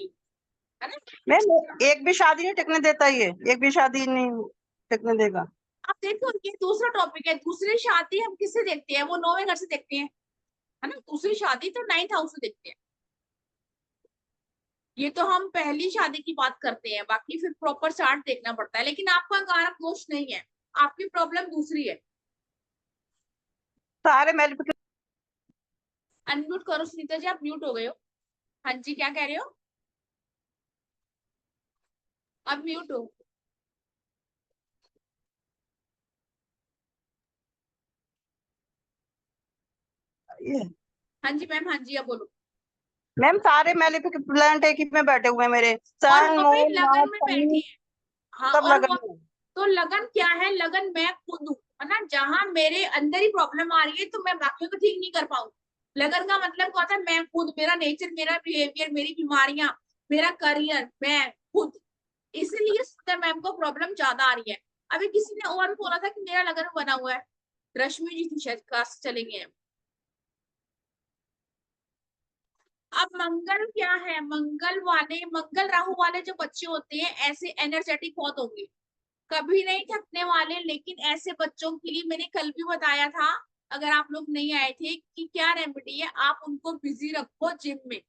[SPEAKER 1] ना।
[SPEAKER 5] मैं एक भी शादी नहीं टिकने देता, ये एक भी शादी नहीं टिकने देगा।
[SPEAKER 1] आप देखो, ये दूसरा टॉपिक है, दूसरी शादी हम किससे देखते हैं? वो 9वें घर से देखते हैं, है ना। दूसरी शादी तो 9th हाउस से देखते हैं। ये तो हम पहली शादी की बात करते हैं, बाकी फिर प्रॉपर चार्ट देखना पड़ता है। लेकिन आपका कारक दोष नहीं है, आपकी प्रॉब्लम दूसरी है।
[SPEAKER 5] सारे मेल
[SPEAKER 1] अनम्यूट करो सुनीता जी, आप म्यूट हो गए हो। हाँ जी, क्या कह रहे हो? अब म्यूट हो। हाँ जी मैम, हाँ जी, अब बोलो।
[SPEAKER 5] मैम सारे मेलिफिक प्लांट एक ही में बैठे हुए हैं मेरे,
[SPEAKER 1] और
[SPEAKER 5] सन
[SPEAKER 1] वो भी
[SPEAKER 5] मून
[SPEAKER 1] लगन
[SPEAKER 5] मार्स
[SPEAKER 1] में बैठी
[SPEAKER 5] शनि,
[SPEAKER 1] है। हाँ,
[SPEAKER 5] सब
[SPEAKER 1] और वो,
[SPEAKER 5] लगन में।
[SPEAKER 1] तो लगन क्या है? लगन मैं खुद हूँ, है ना। जहां मेरे अंदर ही प्रॉब्लम आ रही है तो मैं बाकियों को ठीक नहीं कर पाऊंगी। लगन का मतलब क्या होता है, मैं खुद, मेरा नेचर, मेरा बिहेवियर, मेरी बीमारियां, मेरा करियर, मैं खुद। इसीलिए सुंदर मैम को प्रॉब्लम ज्यादा आ रही है। अभी किसी ने और बोला था कि मेरा लगन बना हुआ है, रश्मि जी थी शायद, क्लास चलेंगे। अब मंगल क्या है, मंगल वाले, मंगल राहु वाले जो बच्चे होते हैं ऐसे एनर्जेटिक बहुत होंगे, कभी नहीं थकने वाले। लेकिन ऐसे बच्चों के लिए मैंने कल भी बताया था, अगर आप लोग नहीं आए थे, कि क्या रेमेडी है, आप उनको बिजी रखो जिम में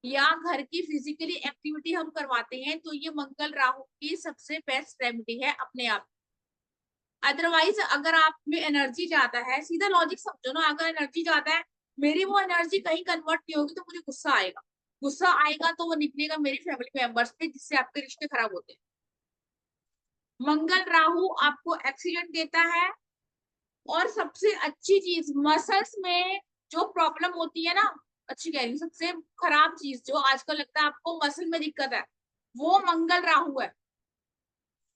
[SPEAKER 1] या घर की फिजिकली एक्टिविटी हम करवाते हैं, तो ये मंगल राहु की सबसे बेस्ट रेमेडी है अपने आप। अदरवाइज अगर आप में एनर्जी ज्यादा है, सीधा लॉजिक समझो ना, अगर एनर्जी ज्यादा है, मेरी वो एनर्जी कहीं कन्वर्ट नहीं होगी तो मुझे गुस्सा आएगा, गुस्सा आएगा तो वो निकलेगा मेरी फैमिली मेंबर्स पे, जिससे आपके रिश्ते खराब होते हैं। मंगल राहु आपको एक्सीडेंट देता है। और सबसे अच्छी चीज, मसल्स में जो प्रॉब्लम होती है ना, अच्छी कह रही हूँ, सबसे खराब चीज जो आजकल लगता है आपको मसल में दिक्कत है, वो मंगल राहु है।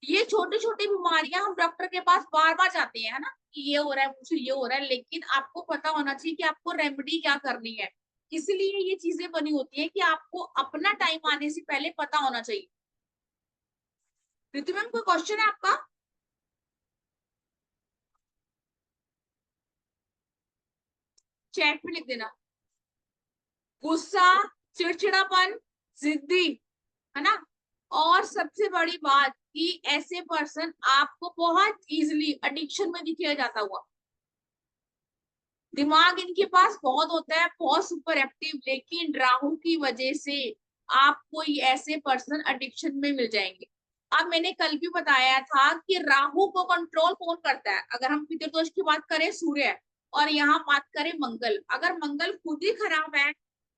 [SPEAKER 1] ये छोटी छोटी बीमारियां हम डॉक्टर के पास बार बार जाते हैं, है ना, कि ये हो रहा है, मुझे ये हो रहा है, लेकिन आपको पता होना चाहिए कि आपको रेमेडी क्या करनी है। इसलिए ये चीजें बनी होती है कि आपको अपना टाइम आने से पहले पता होना चाहिए। ऋतु मैम, कोई क्वेश्चन है आपका? चैट में लिख देना। गुस्सा, चिड़चिड़ापन, जिद्दी, है ना। और सबसे बड़ी बात कि ऐसे पर्सन आपको बहुत इजीली एडिक्शन में दिखेगा जाता हुआ, दिमाग इनके पास बहुत होता है, बहुत सुपर एक्टिव, लेकिन राहु की वजह से आपको ये ऐसे पर्सन एडिक्शन में मिल जाएंगे। अब मैंने कल भी बताया था कि राहु को कंट्रोल कौन करता है, अगर हम पितृदोष की बात करें सूर्य है, और यहाँ बात करें मंगल, अगर मंगल खुद ही खराब है,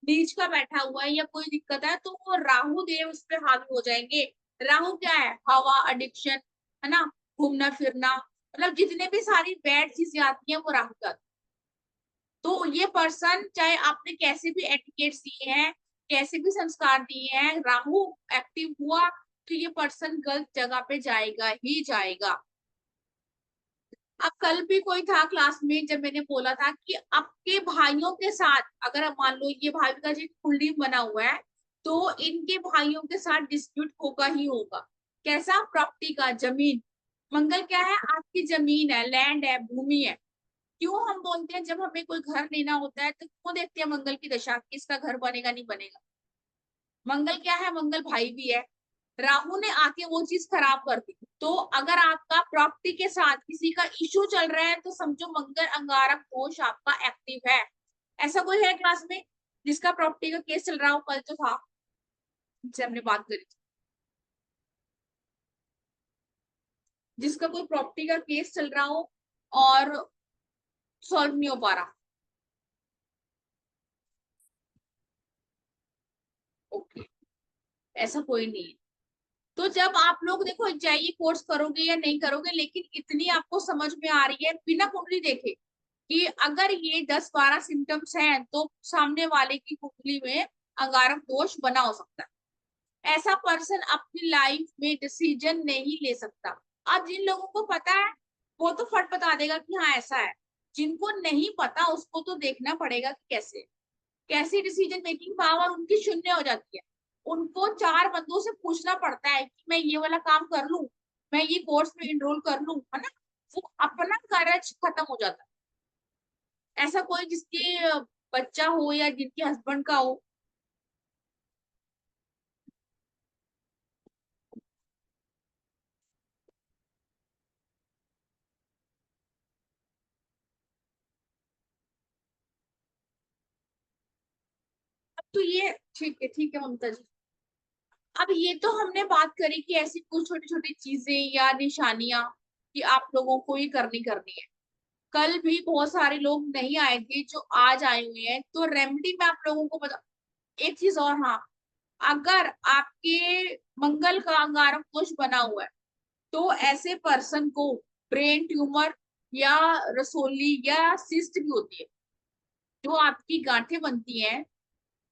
[SPEAKER 1] नीच का बैठा हुआ है या कोई दिक्कत है, तो वो राहु देव उस पर हावी हो जाएंगे। राहु क्या है, हवा, एडिक्शन, है ना, घूमना फिरना, मतलब जितने भी सारी बैड चीजें आती हैं वो राहु का। तो ये पर्सन, चाहे आपने कैसे भी एटिकेट्स दिए हैं, कैसे भी संस्कार दिए हैं, राहु एक्टिव हुआ तो ये पर्सन गलत जगह पे जाएगा ही जाएगा। अब कल भी कोई था क्लास में, जब मैंने बोला था कि आपके भाइयों के साथ, अगर आप मान लो ये भाई का जो कुंडली बना हुआ है, तो इनके भाइयों के साथ डिस्प्यूट होगा ही होगा। कैसा, प्रॉपर्टी का, जमीन। मंगल क्या है, आपकी जमीन है, लैंड है, भूमि है। क्यों हम बोलते हैं जब हमें कोई घर लेना होता है तो क्यों देखते हैं मंगल की दशा, किसका घर बनेगा नहीं बनेगा। मंगल क्या है, मंगल भाई भी है। राहु ने आके वो चीज खराब कर दी। तो अगर आपका प्रॉपर्टी के साथ किसी का इशू चल रहा है, तो समझो मंगल अंगारक दोष आपका एक्टिव है। ऐसा कोई है क्लास में जिसका प्रॉपर्टी का केस चल रहा हो? कल तो था जिससे हमने बात करी थी, जिसका कोई प्रॉपर्टी का केस चल रहा हो और सॉल्व नहीं हो पा रहा। ओके, ऐसा कोई नहीं है। तो जब आप लोग देखो चाहे ये कोर्स करोगे या नहीं करोगे, लेकिन इतनी आपको समझ में आ रही है बिना कुंडली देखे कि अगर ये 10-12 सिम्टम्स हैं, तो सामने वाले की कुंडली में अंगारक दोष बना हो सकता है। ऐसा पर्सन अपनी लाइफ में डिसीजन नहीं ले सकता। अब जिन लोगों को पता है वो तो फट बता देगा कि हाँ ऐसा है, जिनको नहीं पता उसको तो देखना पड़ेगा कि कैसे, कैसी डिसीजन मेकिंग पावर उनकी शून्य हो जाती है। उनको 4 बंदों से पूछना पड़ता है कि मैं ये वाला काम कर लूं, मैं ये कोर्स में इनरोल कर लूं, है ना। वो अपना करेज खत्म हो जाता है। ऐसा कोई जिसके बच्चा हो या जिनके हस्बैंड का हो, अब तो ये ठीक है ममता जी। अब ये तो हमने बात करी कि ऐसी कुछ छोटी छोटी चीजें या निशानियां कि आप लोगों को ये करनी है। कल भी बहुत सारे लोग नहीं आए थे जो आज आए हुए हैं, तो रेमेडी में आप लोगों को बता। एक चीज और, हाँ, अगर आपके मंगल का अंगारक दोष बना हुआ है, तो ऐसे पर्सन को ब्रेन ट्यूमर या रसोली या सिस्ट भी होती है। जो आपकी गांठें बनती हैं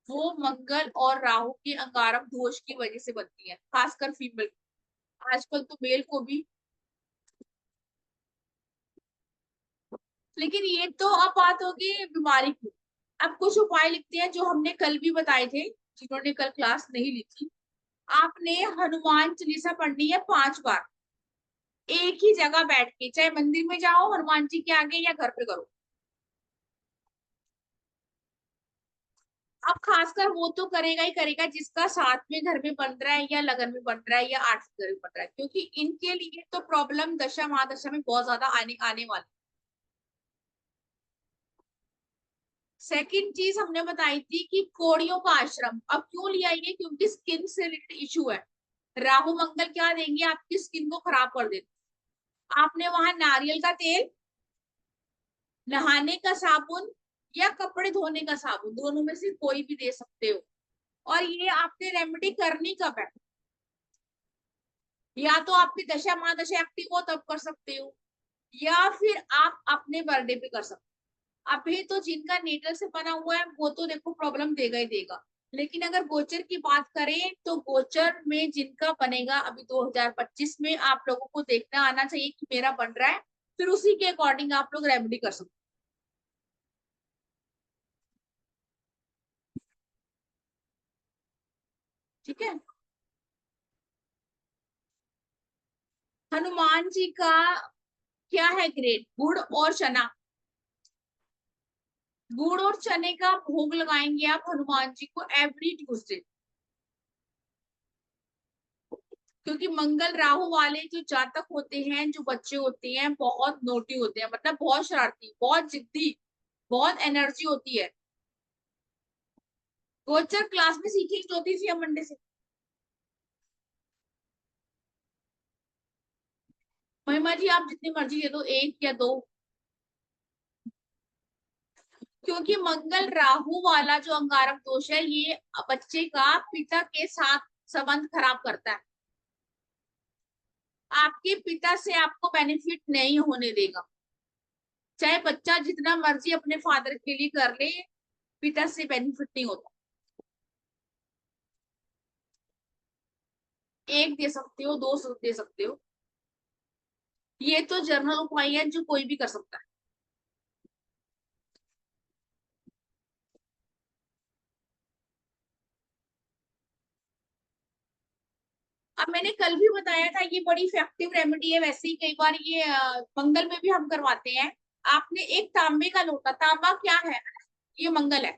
[SPEAKER 1] वो मंगल और राहु के अंगारक दोष की वजह से बनती है, खासकर फीमेल, आजकल तो मेल को भी। लेकिन ये तो अब बात होगी बीमारी की, अब कुछ उपाय लिखते हैं जो हमने कल भी बताए थे, जिन्होंने कल क्लास नहीं ली थी। आपने हनुमान चालीसा पढ़नी है 5 बार, एक ही जगह बैठ के, चाहे मंदिर में जाओ हनुमान जी के आगे या घर पे करो। अब खासकर वो तो करेगा ही करेगा जिसका साथ में घर में बन रहा है या लगन में बन रहा है या आठ घर में बन रहा है, क्योंकि इनके लिए तो प्रॉब्लम दशा महादशा में बहुत ज्यादा आने आने वाली। सेकंड चीज हमने बताई थी कि कोड़ियों का आश्रम। अब क्यों लिया ये, क्योंकि स्किन से रिलेटेड इशू है। राहु मंगल क्या देंगे, आपकी स्किन को खराब कर देते। आपने वहां नारियल का तेल, नहाने का साबुन या कपड़े धोने का साबुन, दोनों में से कोई भी दे सकते हो। और ये आपने रेमेडी करनी कब है, या तो आपकी दशा महादशा एक्टिव हो तब कर सकते हो, या फिर आप अपने बर्थडे पे कर सकते हो। अभी तो जिनका नेटल से बना हुआ है वो तो देखो प्रॉब्लम देगा ही देगा, लेकिन अगर गोचर की बात करें तो गोचर में जिनका बनेगा अभी 2025 में, आप लोगों को देखना आना चाहिए कि मेरा बन रहा है, फिर उसी के अकॉर्डिंग आप लोग रेमेडी कर सकते हो। ठीक है। हनुमान जी का क्या है ग्रेड, गुड़ और चना। गुड़ और चने का भोग लगाएंगे आप हनुमान जी को एवरी ट्यूसडे, क्योंकि मंगल राहु वाले जो जातक होते हैं, जो बच्चे होते हैं, बहुत नोटी होते हैं, मतलब बहुत शरारती, बहुत जिद्दी, बहुत एनर्जी होती है। गोचर क्लास में सीखेंगे ज्योतिष या मंडे से। महिमा जी आप जितनी मर्जी दे दो, 1 या 2, क्योंकि मंगल राहु वाला जो अंगारक दोष है ये बच्चे का पिता के साथ संबंध खराब करता है। आपके पिता से आपको बेनिफिट नहीं होने देगा, चाहे बच्चा जितना मर्जी अपने फादर के लिए कर ले, पिता से बेनिफिट नहीं होता। एक दे सकते हो, 2 दे सकते हो, ये तो जनरल उपाय है जो कोई भी कर सकता है। अब मैंने कल भी बताया था ये बड़ी इफेक्टिव रेमेडी है, वैसे ही कई बार ये मंगल में भी हम करवाते हैं। आपने एक तांबे का लोटा, तांबा क्या है, ये मंगल है।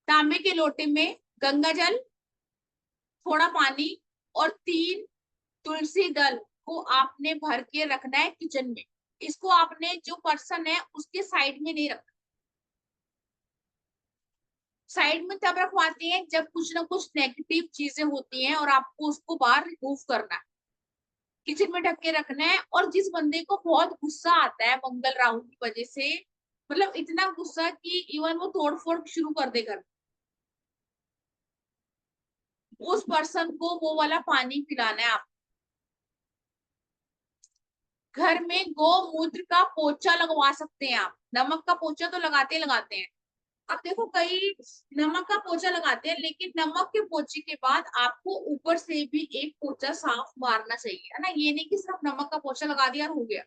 [SPEAKER 1] तांबे के लोटे में गंगा जल, थोड़ा पानी और 3 तुलसी दल को आपने भर के रखना है किचन में। इसको आपने जो पर्सन है उसके साइड में नहीं रखना। साइड में तब रखवाते हैं जब कुछ ना कुछ नेगेटिव चीजें होती हैं और आपको उसको बाहर रिमूव करना है। किचन में ढक के रखना है। और जिस बंदे को बहुत गुस्सा आता है मंगल राहु की वजह से, मतलब इतना गुस्सा कि इवन वो तोड़ फोड़ शुरू कर दे घर, उस पर्सन को वो वाला पानी पिलाना है आप। घर में गोमूत्र का पोछा लगवा सकते हैं आप, नमक का पोछा तो लगाते लगाते हैं। अब देखो कई नमक का पोछा लगाते हैं, लेकिन नमक के पोछे के बाद आपको ऊपर से भी एक पोछा साफ मारना चाहिए, है ना। ये नहीं कि सिर्फ नमक का पोछा लगा दिया और हो गया।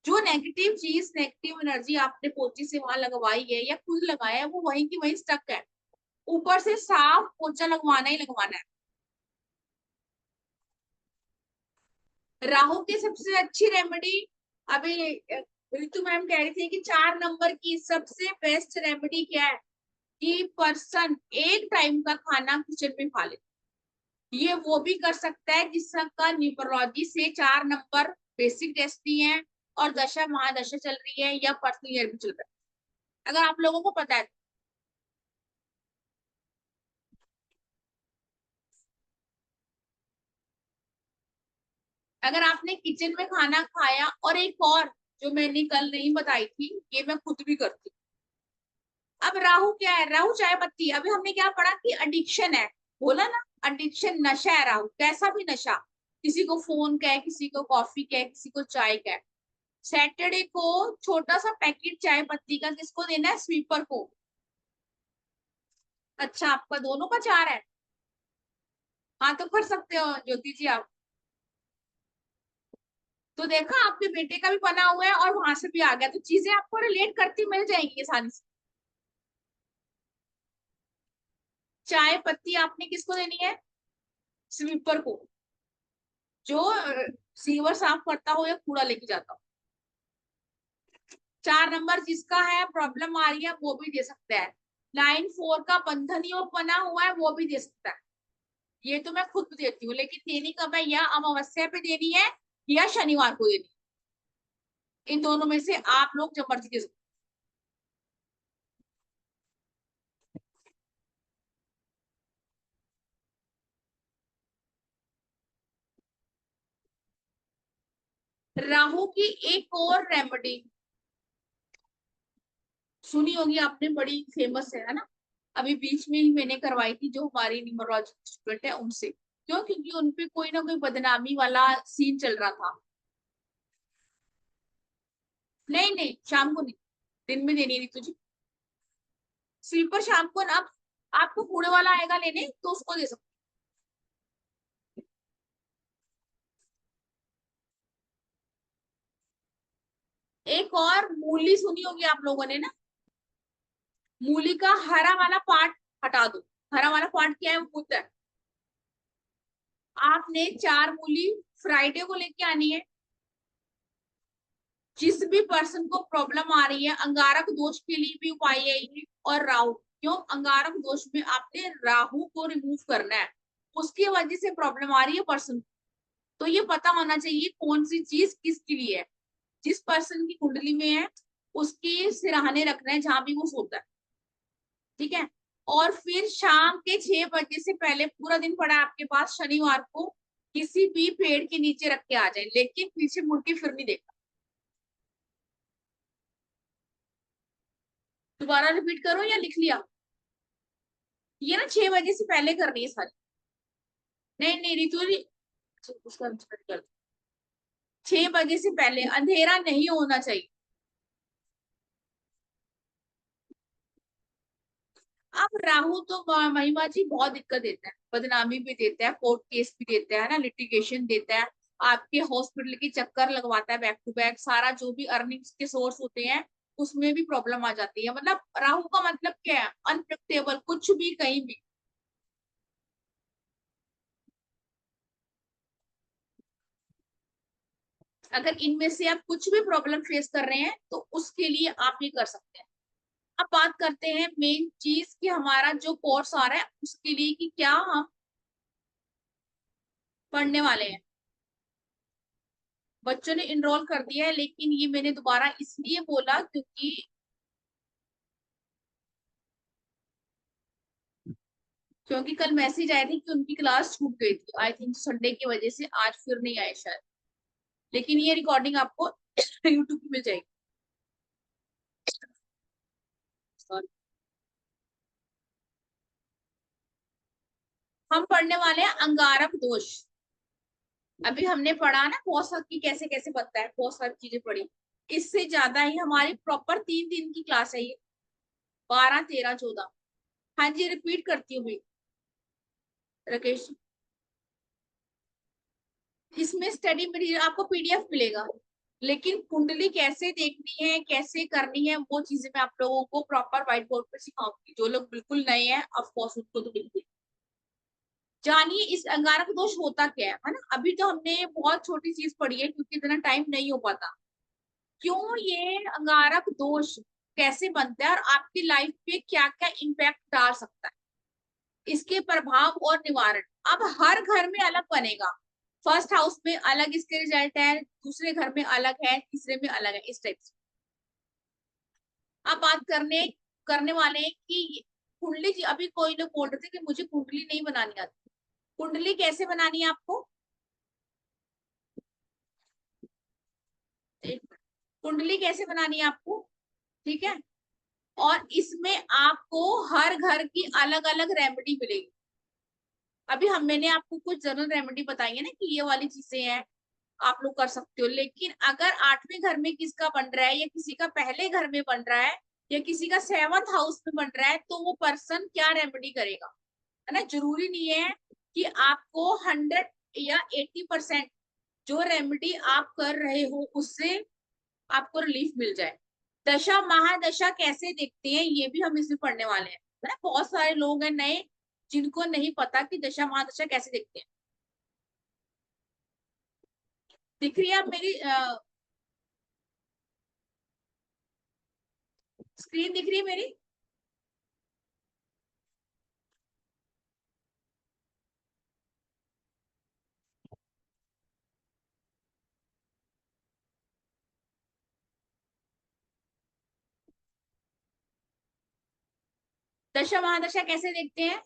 [SPEAKER 1] जो नेगेटिव चीज, नेगेटिव एनर्जी आपने पोछे से वहां लगवाई है या खुद लगाया है, वो वहीं की वहीं स्टक है। ऊपर से साफ पोछा लगवाना ही लगवाना है। राहु की सबसे अच्छी रेमेडी, अभी ऋतु मैम कह रही थी कि 4 नंबर की सबसे बेस्ट रेमेडी क्या है, कि पर्सन एक टाइम का खाना किचन में खा ले। ये वो भी कर सकता है जिसका न्यूमरोलॉजी से 4 नंबर बेसिक डेस्टिनी है और दशा महादशा चल रही है या पर्सनल ईयर भी चल रहा है, अगर आप लोगों को पता है। अगर आपने किचन में खाना खाया, और एक और जो मैंने कल नहीं बताई थी, ये मैं खुद भी करती हूँ। अब राहु क्या है, राहु चाय पत्ती। अभी हमने क्या पढ़ा कि एडिक्शन है, बोला ना, एडिक्शन नशा है। राहु कैसा भी नशा, किसी को फोन का है, किसी को कॉफी का है, किसी को चाय का है। सैटरडे को छोटा सा पैकेट चाय पत्ती का किसको देना है, स्वीपर को। अच्छा आपका दोनों का 4 है, हाँ तो कर सकते हो ज्योति जी आप। तो देखा आपके बेटे का भी बना हुआ है और वहां से भी आ गया, तो चीजें आपको रिलेट करती मिल जाएंगी आसानी से। चाय पत्ती आपने किसको देनी है? स्वीपर को, जो सीवर साफ करता हो या कूड़ा लेके जाता हो। 4 नंबर जिसका है प्रॉब्लम आ रही है वो भी दे सकता है। लाइन 4 का बंधन योग बना हुआ है वो भी दे सकता है। ये तो मैं खुद देती हूँ, लेकिन देनी कब है? या अमावस्या पे देनी है या शनिवार को देनी है। इन दोनों में से आप लोग जब मर्जी दे सकते। राहु की एक और रेमेडी सुनी होगी आपने, बड़ी फेमस है ना। अभी बीच में ही मैंने करवाई थी जो हमारी न्यूमरोलॉजी स्टूडेंट है उनसे। क्यों? क्योंकि उनपे कोई ना कोई बदनामी वाला सीन चल रहा था। नहीं नहीं, शाम को नहीं, दिन में देनी थी तुझे स्लीपर। शाम को ना, आपको कूड़े वाला आएगा लेने तो उसको दे सकते। एक और मूली सुनी होगी आप लोगों ने ना। मूली का हरा वाला पार्ट हटा दो। हरा वाला पार्ट क्या है? वो होता है, आपने 4 मूली फ्राइडे को लेके आनी है। जिस भी पर्सन को प्रॉब्लम आ रही है, अंगारक दोष के लिए भी उपाय है ये। और राहु, क्यों? अंगारक दोष में आपने राहु को रिमूव करना है, उसकी वजह से प्रॉब्लम आ रही है पर्सन को। तो ये पता होना चाहिए कौन सी चीज किसके लिए है। जिस पर्सन की कुंडली में है उसके सिरहाने रखना है जहां भी वो सोता है, ठीक है। और फिर शाम के 6 बजे से पहले, पूरा दिन पड़ा है आपके पास, शनिवार को किसी भी पेड़ के नीचे रख के आ जाए, लेकिन पीछे मुड़ के फिर नहीं देखा। दोबारा रिपीट करो या लिख लिया? ये ना 6 बजे से पहले करनी है सारी। नहीं नहीं रितु जी, उसका कर दो। 6 बजे से पहले अंधेरा नहीं होना चाहिए। अब राहु तो महिमा जी बहुत दिक्कत देता है, बदनामी भी देता है, कोर्ट केस भी देता है ना, लिटिगेशन देता है, आपके हॉस्पिटल के चक्कर लगवाता है बैक टू बैक। सारा जो भी अर्निंग्स के सोर्स होते हैं उसमें भी प्रॉब्लम आ जाती है। मतलब राहु का मतलब क्या है? अनप्रेडिक्टेबल, कुछ भी कहीं भी। अगर इनमें से आप कुछ भी प्रॉब्लम फेस कर रहे हैं तो उसके लिए आप ये कर सकते हैं। अब बात करते हैं मेन चीज कि हमारा जो कोर्स आ रहा है उसके लिए कि क्या हम पढ़ने वाले हैं। बच्चों ने इनरोल कर दिया है, लेकिन ये मैंने दोबारा इसलिए बोला क्योंकि कल मैसेज आए थे कि उनकी क्लास छूट गई थी, आई थिंक संडे की वजह से आज फिर नहीं आए शायद। लेकिन ये रिकॉर्डिंग आपको यूट्यूब पे मिल जाएगी। Sorry। हम पढ़ने वाले हैं अंगारक दोष। अभी हमने पढ़ा ना पोषक की कैसे कैसे बनता है, बहुत सारी चीजें पढ़ी। इससे ज्यादा ही हमारी प्रॉपर 3 दिन की क्लास है ये, 12, 13, 14। हाँ जी, रिपीट करती हूँ मैं, राकेश। इसमें स्टडी मटेरियल आपको पीडीएफ मिलेगा, लेकिन कुंडली कैसे देखनी है, कैसे करनी है, वो चीजें मैं आप लोगों को प्रॉपर व्हाइट बोर्ड पर सिखाऊंगी। जो लोग बिल्कुल नए हैं ऑफ कोर्स उनको तो बिल्कुल जानिए इस अंगारक दोष होता क्या है ना। अभी तो हमने बहुत छोटी चीज पढ़ी है क्योंकि इतना टाइम नहीं हो पाता। क्यों ये अंगारक दोष कैसे बनता है और आपकी लाइफ पे क्या क्या इम्पैक्ट डाल सकता है, इसके प्रभाव और निवारण। अब हर घर में अलग बनेगा। फर्स्ट हाउस में अलग इसके रिजल्ट है, दूसरे घर में अलग है, तीसरे में अलग है, इस टाइप से। अब बात करने वाले हैं कि कुंडली जी, अभी कोई लोग बोल रहे थे कि मुझे कुंडली नहीं बनानी आती। कुंडली कैसे बनानी है आपको? कुंडली कैसे बनानी है आपको, ठीक है। और इसमें आपको हर घर की अलग अलग रेमेडी मिलेगी। अभी मैंने आपको कुछ जनरल रेमेडी बताई है ना कि ये वाली चीजें हैं, आप लोग कर सकते हो। लेकिन अगर 8वें घर में किसका बन रहा है, या किसी का पहले घर में बन रहा है, या किसी का 7th हाउस में बन रहा है, तो वो पर्सन क्या रेमेडी करेगा, है ना। जरूरी नहीं है कि आपको 100 या 80% जो रेमेडी आप कर रहे हो उससे आपको रिलीफ मिल जाए। दशा महादशा कैसे देखते हैं ये भी हम इसमें पढ़ने वाले हैं, है ना। बहुत सारे लोग हैं नए जिनको नहीं पता कि दशा महादशा कैसे देखते हैं। दिख रही है आप मेरी स्क्रीन दिख रही है मेरी? दशा महादशा कैसे देखते हैं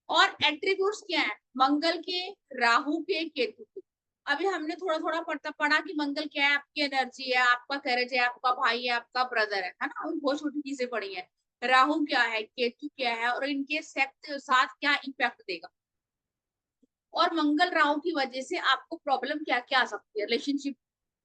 [SPEAKER 1] और एट्रीब्यूट्स क्या है मंगल के, राहु के, केतु के। अभी हमने थोड़ा थोड़ा पढ़ा कि मंगल क्या है, आपकी एनर्जी है, आपका करेज है, आपका भाई है, आपका ब्रदर है ना, और बहुत छोटी चीजें पढ़ी है। राहु क्या है, केतु क्या है, और इनके साथ क्या इम्पैक्ट देगा, और मंगल राहु की वजह से आपको प्रॉब्लम क्या क्या आ सकती है, रिलेशनशिप,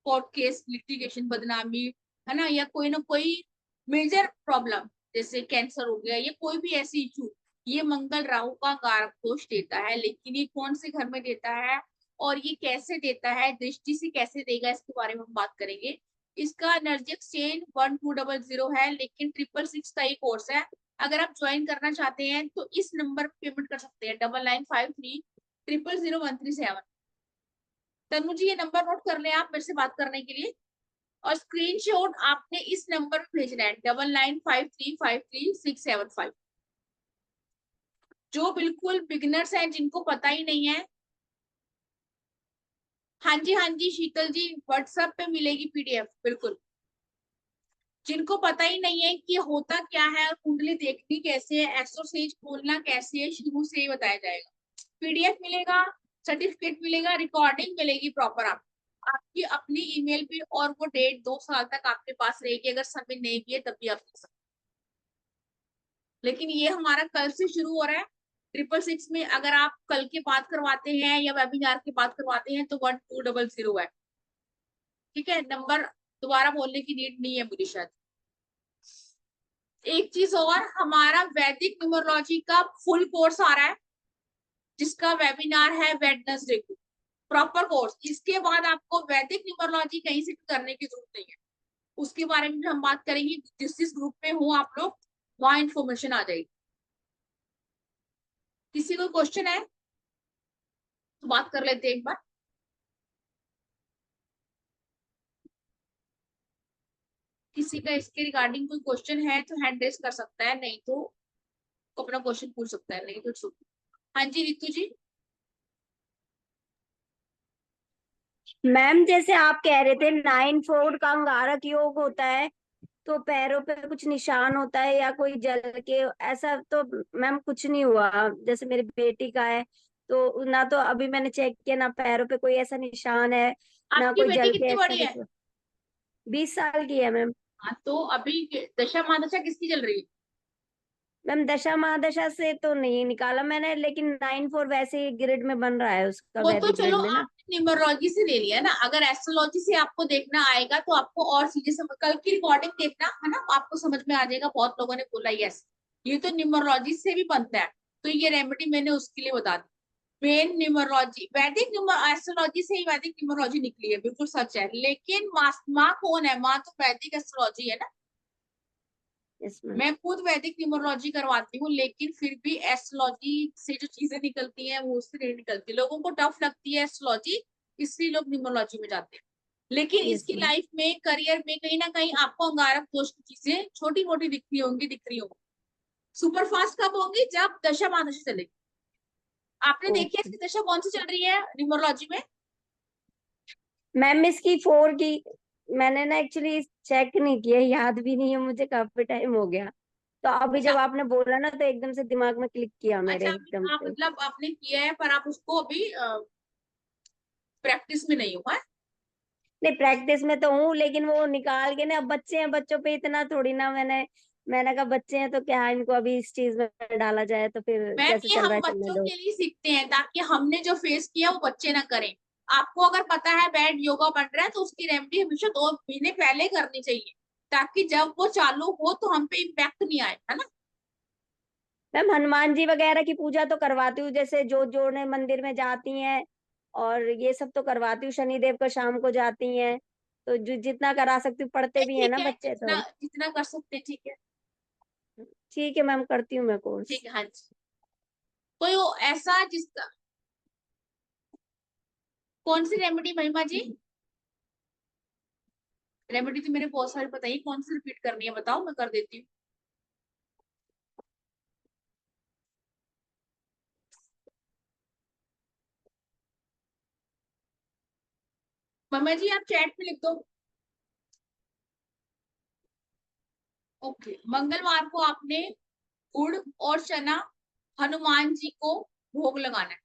[SPEAKER 1] कोर्ट केस, लिटिगेशन, बदनामी, है ना, या कोई ना कोई मेजर प्रॉब्लम जैसे कैंसर हो गया, या कोई भी ऐसी इशू, ये मंगल राहु का कारक दोष देता है। लेकिन ये कौन से घर में देता है और ये कैसे देता है, दृष्टि से कैसे देगा, इसके बारे में हम बात करेंगे। इसका एनर्जी एक्सचेंज 1200 है, लेकिन 666 का ही कोर्स है। अगर आप ज्वाइन करना चाहते हैं तो इस नंबर पे पेमेंट कर सकते हैं, 9953 00137। तनु जी ये नंबर नोट कर लें आप मेरे से बात करने के लिए, और स्क्रीनशॉट आपने इस नंबर पे भेजना है, 9953536675। जो बिल्कुल बिगिनर्स हैं, जिनको पता ही नहीं है, हाँ जी शीतल जी, व्हाट्सएप पे मिलेगी पीडीएफ, बिल्कुल। जिनको पता ही नहीं है कि होता क्या है और कुंडली देखनी कैसे है, एस्ट्रोसेज खोलना कैसे है, शुरू से ही बताया जाएगा। पीडीएफ मिलेगा, सर्टिफिकेट मिलेगा, रिकॉर्डिंग मिलेगी प्रॉपर आपकी अपनी ईमेल पे, और वो डेट 2 साल तक आपके पास रहेगी। अगर सबमिट नहीं किए तब भी आप कर सकते। लेकिन ये हमारा कल से शुरू हो रहा है। 666 में अगर आप कल के बाद करवाते हैं या वेबिनार के बाद करवाते हैं तो 1200 है। ठीक है, नंबर दोबारा बोलने की नीड नहीं है मुझे शायद। एक चीज और, हमारा वैदिक न्यूमरोलॉजी का फुल कोर्स आ रहा है, जिसका वेबिनार है वेडनेसडे को, प्रॉपर कोर्स। इसके बाद आपको वैदिक न्यूमरोलॉजी कहीं से करने की जरूरत नहीं है, उसके बारे में भी हम बात करेंगे। जिस ग्रुप में हो आप लोग, वहां इंफॉर्मेशन आ जाएगी। किसी को क्वेश्चन है तो बात कर लेते हैं एक बार। किसी का इसके रिगार्डिंग कोई क्वेश्चन है तो हैंड रेस कर सकता है, नहीं तो अपना क्वेश्चन पूछ सकता है, नहीं तो हाँ जी रितु जी।
[SPEAKER 4] मैम जैसे आप कह रहे थे 9/4 का अंगारक योग होता है, तो पैरों पे कुछ निशान होता है या कोई जल के, ऐसा तो मैम कुछ नहीं हुआ। जैसे मेरी बेटी का है तो ना, तो अभी मैंने चेक किया, ना पैरों पे कोई ऐसा निशान है, ना
[SPEAKER 1] आपकी
[SPEAKER 4] कोई
[SPEAKER 1] बेटी
[SPEAKER 4] जल के
[SPEAKER 1] कितनी
[SPEAKER 4] ऐसा
[SPEAKER 1] बड़ी है?
[SPEAKER 4] कुछ। 20 साल की है मैम।
[SPEAKER 1] हाँ, तो अभी दशा महादशा किसकी चल रही है?
[SPEAKER 4] मैम दशा महादशा से तो नहीं निकाला मैंने, लेकिन 9/4 वैसे ही ग्रिड में बन रहा है उसका,
[SPEAKER 1] वो तो
[SPEAKER 4] वैदिक
[SPEAKER 1] चलो
[SPEAKER 4] ग्रिड में ना।
[SPEAKER 1] आपने न्यूमरोलॉजी से ले लिया ना, अगर एस्ट्रोलॉजी से आपको देखना आएगा तो आपको और चीजें समझ, कल की रिकॉर्डिंग देखना है ना, आपको समझ में आ जाएगा। बहुत लोगों ने बोला यस ये तो न्यूमरोलॉजी से भी बनता है, तो ये रेमेडी मैंने उसके लिए बता दी। मेन न्यूमरोलॉजी वैदिक एस्ट्रोलॉजी से ही वैदिक न्यूमरोलॉजी निकली है, बिल्कुल सच है। लेकिन माँ कौन है? माँ तो वैदिक एस्ट्रोलॉजी है ना।
[SPEAKER 4] Yes ma'am.
[SPEAKER 1] मैं खुद वैदिक न्यूमरोलॉजी करवाती हूँ, लेकिन फिर भी एस्ट्रोलॉजी से जो चीजें निकलती हैं वो उससे नहीं निकलती। लोगों को टफ लगती है एस्ट्रोलॉजी, इसलिए लोग न्यूमरोलॉजी में जाते हैं। लेकिन
[SPEAKER 4] यस
[SPEAKER 1] इसकी
[SPEAKER 4] मैम।
[SPEAKER 1] लाइफ में, करियर में कहीं ना कहीं आपको अंगारक दोष की चीजें छोटी मोटी दिख रही होंगी। सुपर फास्ट कब होंगी? जब दशा महादशा चलेगी। आपने देखी है
[SPEAKER 4] ओके
[SPEAKER 1] इसकी दशा कौन सी चल रही है न्यूमरोलॉजी में?
[SPEAKER 4] मैम, इसकी 4 की मैंने ना एक्चुअली चेक नहीं किया, याद भी नहीं है मुझे, काफी टाइम हो गया। तो अभी
[SPEAKER 1] अच्छा
[SPEAKER 4] जब आपने बोला ना तो एकदम से दिमाग में क्लिक किया
[SPEAKER 1] अच्छा,
[SPEAKER 4] मेरे,
[SPEAKER 1] अभी
[SPEAKER 4] एकदम
[SPEAKER 1] आप
[SPEAKER 4] से।
[SPEAKER 1] मतलब आपने किया है पर आप उसको अभी प्रैक्टिस में नहीं हुआ है।
[SPEAKER 4] नहीं, प्रैक्टिस में तो हूँ, लेकिन वो निकाल के ना, अब बच्चे हैं, बच्चों पे इतना थोड़ी ना, मैंने कहा बच्चे हैं तो क्या इनको अभी इस चीज में डाला जाए, तो फिर
[SPEAKER 1] मैम
[SPEAKER 4] जैसे
[SPEAKER 1] ये
[SPEAKER 4] चल रहा
[SPEAKER 1] हम
[SPEAKER 4] है चलने
[SPEAKER 1] बच्चों
[SPEAKER 4] दो।
[SPEAKER 1] के लिए सीखते हैं, ताकि हमने जो फेस किया वो बच्चे ना करें। आपको अगर पता है बैड योगा बन रहा है तो उसकी रेमेडी हमेशा 2 महीने पहले करनी चाहिए, ताकि जब वो चालू हो तो हम पे इम्पैक्ट नहीं आए, है ना।
[SPEAKER 4] मैम हनुमान जी वगैरह की पूजा तो करवाती हूँ, जैसे जो जोड़ने मंदिर में जाती हैं, और ये सब तो करवाती हूँ। शनिदेव को शाम को जाती हैं, तो जो जितना करा सकती हूँ, पढ़ते भी है
[SPEAKER 1] ठीक
[SPEAKER 4] ना
[SPEAKER 1] है,
[SPEAKER 4] बच्चे
[SPEAKER 1] जितना
[SPEAKER 4] तो।
[SPEAKER 1] जितना कर सकते हैं, ठीक है।
[SPEAKER 4] ठीक है मैम, करती हूँ मैं कोर्स।
[SPEAKER 1] ठीक है, हाँ जी। कोई ऐसा जिसका, कौन सी रेमेडी महिमा जी? रेमेडी तो मेरे बहुत सारे, बताइए कौन सी रिपीट करनी है, बताओ मैं कर देती हूँ। महिमा जी आप चैट में लिख दो। ओके, मंगलवार को आपने गुड़ और चना हनुमान जी को भोग लगाना है।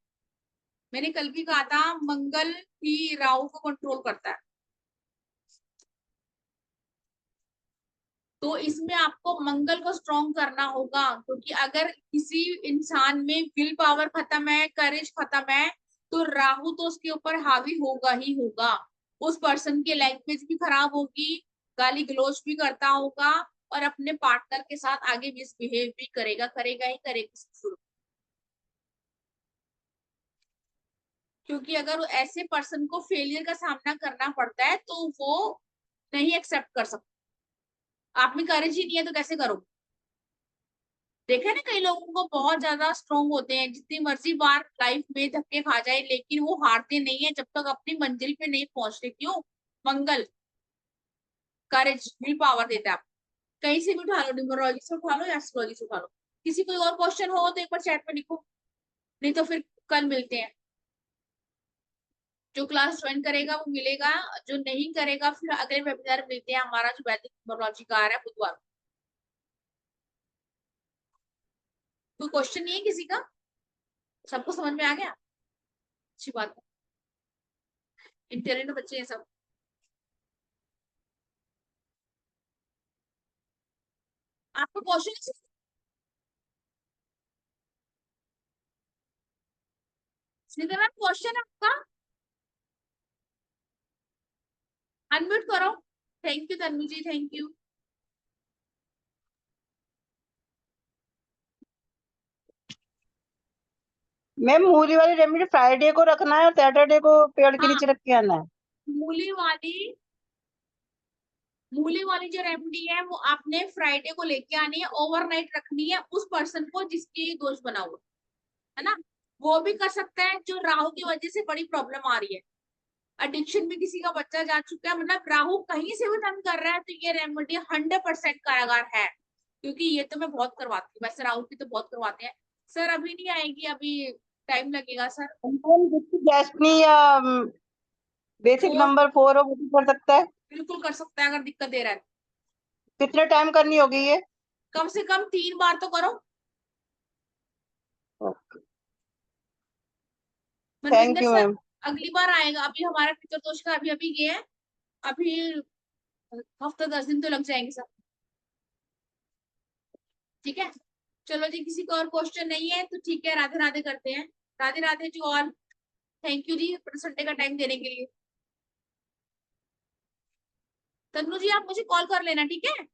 [SPEAKER 1] मैंने कल भी कहा था मंगल ही राहु को कंट्रोल करता है, तो इसमें आपको मंगल को स्ट्रॉन्ग करना होगा, क्योंकि अगर किसी इंसान में विल पावर खत्म है, करेज खत्म है, तो राहु तो उसके ऊपर हावी होगा ही होगा। उस पर्सन की लैंग्वेज भी खराब होगी, गाली गलौज भी करता होगा, और अपने पार्टनर के साथ आगे मिसबिहेव भी करेगा, करेगा ही करेगा। क्योंकि अगर वो ऐसे पर्सन को फेलियर का सामना करना पड़ता है तो वो नहीं एक्सेप्ट कर सकता। आप में करेज ही नहीं है तो कैसे करोगे? देखा है ना, कई लोगों को बहुत ज्यादा स्ट्रोंग होते हैं, जितनी मर्जी बार लाइफ में धक्के खा जाए लेकिन वो हारते नहीं है जब तक अपनी मंजिल पे नहीं पहुंचते। क्यों? मंगल करेज विल पावर देता है। कहीं से भी उठा लो, न्यूमरोलॉजी से उठा लो या एस्ट्रोलॉजी से उठा लो। किसी कोई और क्वेश्चन हो तो एक बार चैट में लिखो, नहीं तो फिर कल मिलते हैं। जो क्लास ज्वाइन करेगा वो मिलेगा, जो नहीं करेगा फिर अगले वेबिनार में मिलते हैं। हमारा जो वैदिक न्यूमरोलॉजी का आ रहा है बुधवार को। कोई क्वेश्चन नहीं है किसी का? सबको समझ में आ गया? अच्छी बात है, इंटेलिजेंट बच्चे हैं सब। आपका क्वेश्चन, स्निग्धा मैम क्वेश्चन है आपका? अनम्यूट करो। Thank you Tanvi ji, thank you.
[SPEAKER 5] Ma'am मूली वाली रेमेडी फ्राइडे को रखना है और सैटरडे को पेड़ के
[SPEAKER 1] हाँ,
[SPEAKER 5] नीचे रख के आना है।
[SPEAKER 1] मूली वाली, मूली वाली जो रेमेडी है वो आपने फ्राइडे को लेके आनी है, ओवरनाइट रखनी है उस पर्सन को जिसकी दोष बना हुआ है ना। वो भी कर सकता है जो राहु की वजह से बड़ी प्रॉब्लम आ रही है। एडिक्शन में किसी का बच्चा जा चुका है, मतलब राहु कहीं से भी तंग कर रहा है, तो ये रेमेडी 100% कारगर है। क्योंकि ये तो मैं बहुत करवाती हूँ, वैसे राहु की तो बहुत करवाते हैं। सर अभी नहीं आएगी, अभी टाइम लगेगा सर।
[SPEAKER 5] डेस्टिनी या बेसिक
[SPEAKER 1] वो
[SPEAKER 5] नंबर 4 हो वो भी कर सकता है।
[SPEAKER 1] बिल्कुल कर सकता है अगर दिक्कत दे रहा है।
[SPEAKER 5] कितने टाइम करनी होगी ये?
[SPEAKER 1] कम से कम 3 बार तो करो।
[SPEAKER 5] Thank
[SPEAKER 1] Manvinder
[SPEAKER 5] you
[SPEAKER 1] sir
[SPEAKER 5] ma'am.
[SPEAKER 1] अगली बार आएगा, अभी हमारा पितृदोष का अभी अभी गया है। अभी हफ्ता 10 दिन तो लग जाएंगे सर। ठीक है, चलो जी, किसी का और क्वेश्चन नहीं है तो ठीक है, राधे राधे करते हैं। Radhe Radhe ji all. Thank you जी संडे का टाइम देने के लिए। तन्नू जी आप मुझे कॉल कर लेना, ठीक है?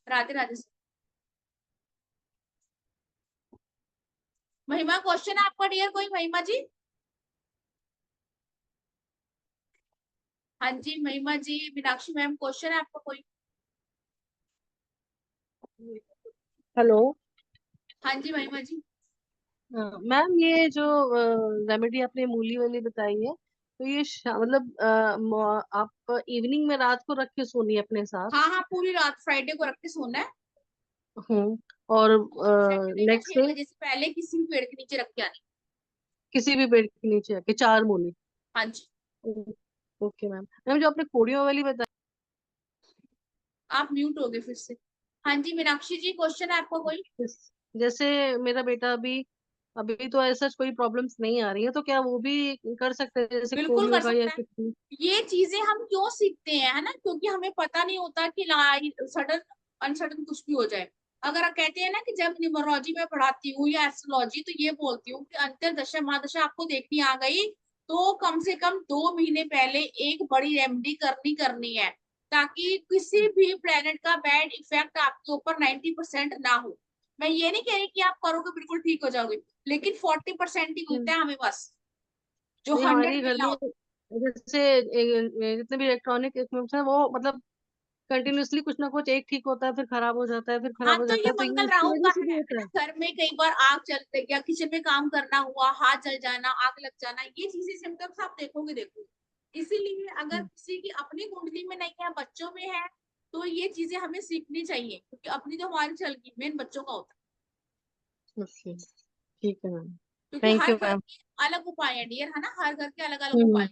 [SPEAKER 1] राधे राधे सर। महिमा क्वेश्चन है आपका डियर कोई? महिमा जी, हाँ जी महिमा जी, मीनाक्षी मैम क्वेश्चन है आपका कोई?
[SPEAKER 3] हेलो।
[SPEAKER 1] हाँ जी महिमा जी।
[SPEAKER 3] मैम ये जो रेमेडी आपने मूली वाली बताई है, तो ये मतलब आप इवनिंग में रात को रख के सोनी है अपने साथ?
[SPEAKER 1] हाँ हाँ, पूरी रात फ्राइडे को रख के सोना है,
[SPEAKER 3] हम्म। और
[SPEAKER 1] सैटरडे का
[SPEAKER 3] नेक्स्ट
[SPEAKER 1] 6
[SPEAKER 3] डे
[SPEAKER 1] बजे से पहले किसी भी पेड़ के नीचे रख के आनी।
[SPEAKER 3] किसी भी बेड के नीचे रखे 4 मूली?
[SPEAKER 1] हाँ जी।
[SPEAKER 3] Okay ma'am. मैम जो आपने कोड़ियों वाली बताई,
[SPEAKER 1] आप म्यूट हो गए फिर से। हाँ जी मीनाक्षी जी, क्वेश्चन है आपका कोई?
[SPEAKER 3] जैसे मेरा बेटा अभी अभी तो ऐसा कोई प्रॉब्लम्स नहीं आ रही है, तो क्या वो भी कर सकते हैं जैसे
[SPEAKER 1] बिल्कुल कर
[SPEAKER 3] कोड़ियों का या
[SPEAKER 1] सकता है।
[SPEAKER 3] कुछ?
[SPEAKER 1] ये चीजें हम क्यों सीखते हैं, है ना, क्योंकि हमें पता नहीं होता कि सडन अनसडन कुछ भी हो जाए। अगर आप कहते हैं ना कि जब न्यूमरोलॉजी में पढ़ाती हूँ या एस्ट्रोलॉजी, तो ये बोलती हूँ कि अंतर्दशा महादशा आपको देखनी आ गई तो कम से कम 2 महीने पहले एक बड़ी रेमेडी करनी करनी है, ताकि किसी भी प्लेनेट का बैड इफेक्ट आपके ऊपर 90% ना हो। मैं ये नहीं कह रही कि आप करोगे बिल्कुल ठीक हो जाओगे, लेकिन 40% ही मिलता है हमें बस, जो
[SPEAKER 3] नहीं
[SPEAKER 1] 100
[SPEAKER 3] हमारे घर
[SPEAKER 1] मिलना
[SPEAKER 3] में
[SPEAKER 1] होता
[SPEAKER 3] जैसे जितने भी इलेक्ट्रॉनिक इक्विपमेंट्स हैं वो मतलब कंटिन्यूअसली कुछ ना कुछ एक ठीक होता है, फिर खराब हो जाता है, फिर
[SPEAKER 1] हाँ
[SPEAKER 3] खराब हो
[SPEAKER 1] तो
[SPEAKER 3] जाता
[SPEAKER 1] ये
[SPEAKER 3] है, तो ये
[SPEAKER 1] मंगल
[SPEAKER 3] इसकी
[SPEAKER 1] राहु
[SPEAKER 3] वजह
[SPEAKER 1] का
[SPEAKER 3] से भी
[SPEAKER 1] है
[SPEAKER 3] होता
[SPEAKER 1] ना,
[SPEAKER 3] है।
[SPEAKER 1] घर में कई बार आग जलते या किचन में काम करना हुआ, हाथ जल जाना, आग लग जाना, ये चीजें सिम्टम्स आप देखोगे। इसीलिए अगर किसी की अपनी कुंडली में नहीं है, बच्चों में है, तो ये चीजें हमें सीखनी चाहिए, क्योंकि अपनी तो हमारी चल गई, मेन बच्चों का होता
[SPEAKER 3] ओके, ठीक है मैम,
[SPEAKER 1] है, क्योंकि
[SPEAKER 3] थैंक
[SPEAKER 1] हर
[SPEAKER 3] यू
[SPEAKER 1] घर
[SPEAKER 3] मैम।
[SPEAKER 1] के अलग उपाय है डियर, है ना, हर घर के अलग अलग
[SPEAKER 3] हम्म,
[SPEAKER 1] उपाय।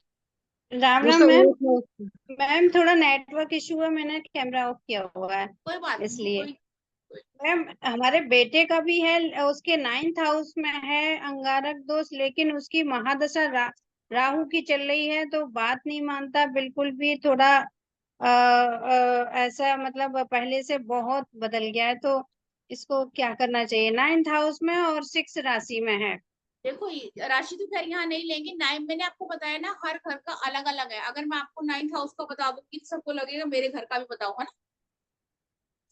[SPEAKER 2] राम राम
[SPEAKER 3] जिसका
[SPEAKER 2] मैम।
[SPEAKER 3] Weight loss.
[SPEAKER 2] मैम थोड़ा नेटवर्क इशू है, मैंने कैमरा ऑफ किया हुआ है
[SPEAKER 1] कोई बात नहीं,
[SPEAKER 2] इसलिए।
[SPEAKER 1] कोई
[SPEAKER 2] मैम हमारे बेटे का भी है, उसके 9th हाउस में है अंगारक दोष, लेकिन उसकी महादशा राहु की चल रही है, तो बात नहीं मानता बिल्कुल भी। थोड़ा ऐसा मतलब पहले से बहुत बदल गया है, तो इसको क्या करना चाहिए? 9th हाउस में और 6 राशि में है।
[SPEAKER 1] देखो, राशि तो खैर यहाँ नहीं लेंगे, मैंने आपको बताया ना, हर घर का अलग अलग है। अगर मैं आपको 9th हाउस का बता दूंगी तो सबको लगेगा मेरे घर का भी बताओ, है ना।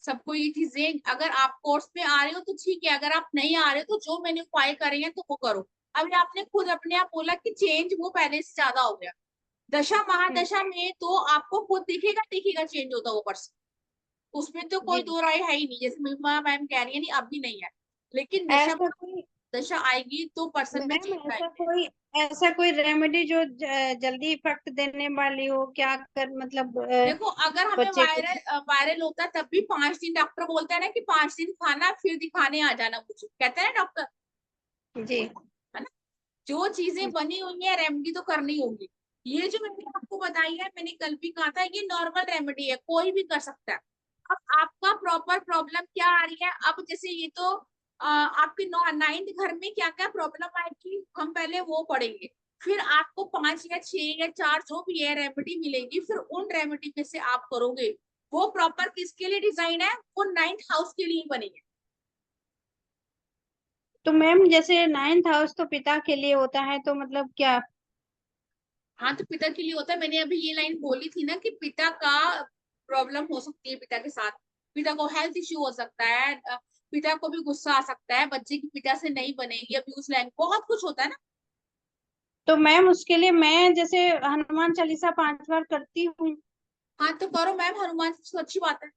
[SPEAKER 1] सबको ये चीजें, अगर आप कोर्स में आ रहे हो तो ठीक है, अगर आप नहीं आ रहे हो तो जो मैंने उपाय करे हैं तो वो करो। अभी आपने खुद अपने आप बोला कि चेंज वो पहले से ज्यादा हो गया, दशा महादशा में तो आपको खुद दिखेगा दिखेगा चेंज होता वो पर्सन, उसमें तो कोई
[SPEAKER 2] जी
[SPEAKER 1] दो राय है ही नहीं। जैसे महिमा मैम कह रही है, नहीं अभी नहीं है, लेकिन
[SPEAKER 2] ऐसा कोई
[SPEAKER 1] दशा आएगी तो पर्सन में
[SPEAKER 2] मैम,
[SPEAKER 1] चेंज
[SPEAKER 2] ऐसा
[SPEAKER 1] आएगी।
[SPEAKER 2] कोई ऐसा कोई रेमेडी जो जल्दी इफेक्ट देने वाली हो, क्या कर मतलब
[SPEAKER 1] देखो, अगर हमें
[SPEAKER 2] बच्चे को?
[SPEAKER 1] वायरल होता है तब भी 5 दिन, डॉक्टर बोलता है ना कि 5 दिन खाना फिर दिखाने आ जाना, मुझे कहते हैं ना डॉक्टर,
[SPEAKER 2] जी
[SPEAKER 1] है ना। जो चीजें बनी हुई है रेमेडी तो करनी होगी। ये जो मैंने आपको बताई है, मैंने कल भी कहा था, ये नॉर्मल रेमेडी है, कोई भी कर सकता है। अब आपका प्रॉपर प्रॉब्लम क्या आ रही है, अब जैसे ये तो आपके 9th घर में क्या क्या प्रॉब्लम आएगी हम पहले वो पढ़ेंगे, फिर आपको 5 या 6 या 4 जो भी है रेमेडी मिलेगी, फिर उन रेमेडी में से आप करोगे। वो प्रॉपर किसके लिए डिजाइन है, वो 9th हाउस के लिए बनेगी।
[SPEAKER 2] तो मैम जैसे 9th हाउस तो पिता के लिए होता है, तो मतलब क्या?
[SPEAKER 1] हाँ तो पिता के लिए होता है, मैंने अभी ये लाइन बोली थी ना कि पिता का प्रॉब्लम हो सकती है, पिता के साथ, पिता को हेल्थ इश्यू हो सकता है, पिता को भी गुस्सा आ सकता है, बच्चे की पिता से नहीं बनेगी, अब्यूज लाइन, बहुत कुछ होता है ना।
[SPEAKER 2] तो मैम उसके लिए मैं जैसे हनुमान चालीसा 5 बार करती हूँ।
[SPEAKER 1] हाँ तो करो मैम, हनुमान तो अच्छी बात है,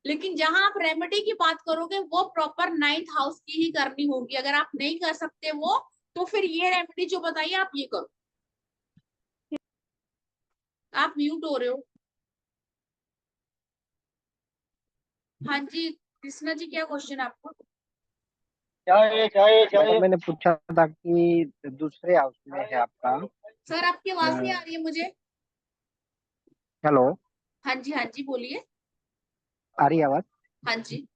[SPEAKER 1] लेकिन जहां आप रेमेडी की बात करोगे वो प्रॉपर 9th हाउस की ही करनी होगी। अगर आप नहीं कर सकते वो, तो फिर ये रेमेडी जो बताइए आप ये करो। आप म्यूट हो रहे हो। हाँ जी कृष्णा जी, क्या क्वेश्चन है आपको?
[SPEAKER 6] मैडम मैंने पूछा था कि दूसरे हाउस में है आपका।
[SPEAKER 1] सर आपकी आवाज नहीं आ रही है मुझे।
[SPEAKER 6] हेलो,
[SPEAKER 1] हाँ जी बोलिए।
[SPEAKER 6] आ रही है आवाज?
[SPEAKER 1] हाँ जी।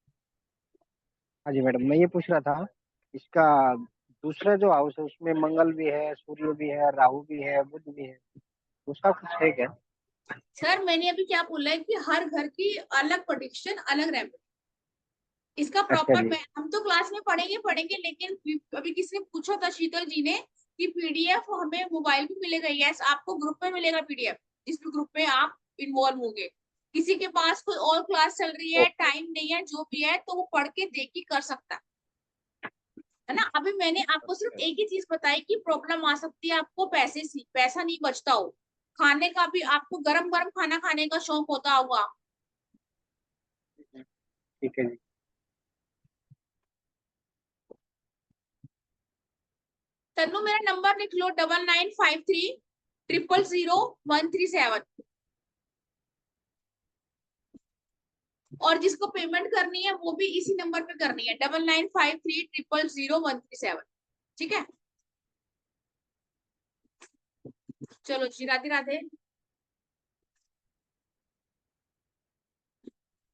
[SPEAKER 6] हाँ जी मैडम, मैं ये पूछ रहा था, इसका दूसरा जो हाउस है उसमें मंगल भी है, सूर्य भी है, राहु भी है, बुध भी है, उसका कुछ है क्या?
[SPEAKER 1] सर मैंने अभी क्या बोला है कि हर घर की अलग प्रोडिक्शन, अलग रेमेडी, इसका
[SPEAKER 6] अच्छा
[SPEAKER 1] प्रॉपर
[SPEAKER 6] जी।
[SPEAKER 1] हम तो क्लास में पढ़ेंगे, लेकिन अभी किसी ने पूछा था शीतल जी ने कि पीडीएफ हमें मोबाइल पे मिलेगा? यस, आपको ग्रुप में मिलेगा पीडीएफ, जिस ग्रुप में आप इन्वॉल्व होंगे। किसी के पास कोई और क्लास चल रही है,
[SPEAKER 6] ओके।
[SPEAKER 1] टाइम नहीं है, जो भी है, तो वो पढ़ के देख के कर सकता है ना। अभी मैंने आपको सिर्फ एक ही चीज बताई कि प्रॉब्लम आ सकती है आपको पैसे से, पैसा नहीं बचता हो, खाने का भी आपको गरम गरम खाना खाने का शौक होता होगा।
[SPEAKER 6] ठीक है जी।
[SPEAKER 1] तन्नू मेरा नंबर लिख लो, 9953000137। और जिसको पेमेंट करनी है वो भी इसी नंबर पे करनी है, 9953000137। ठीक है, चलो जी, राधे राधे।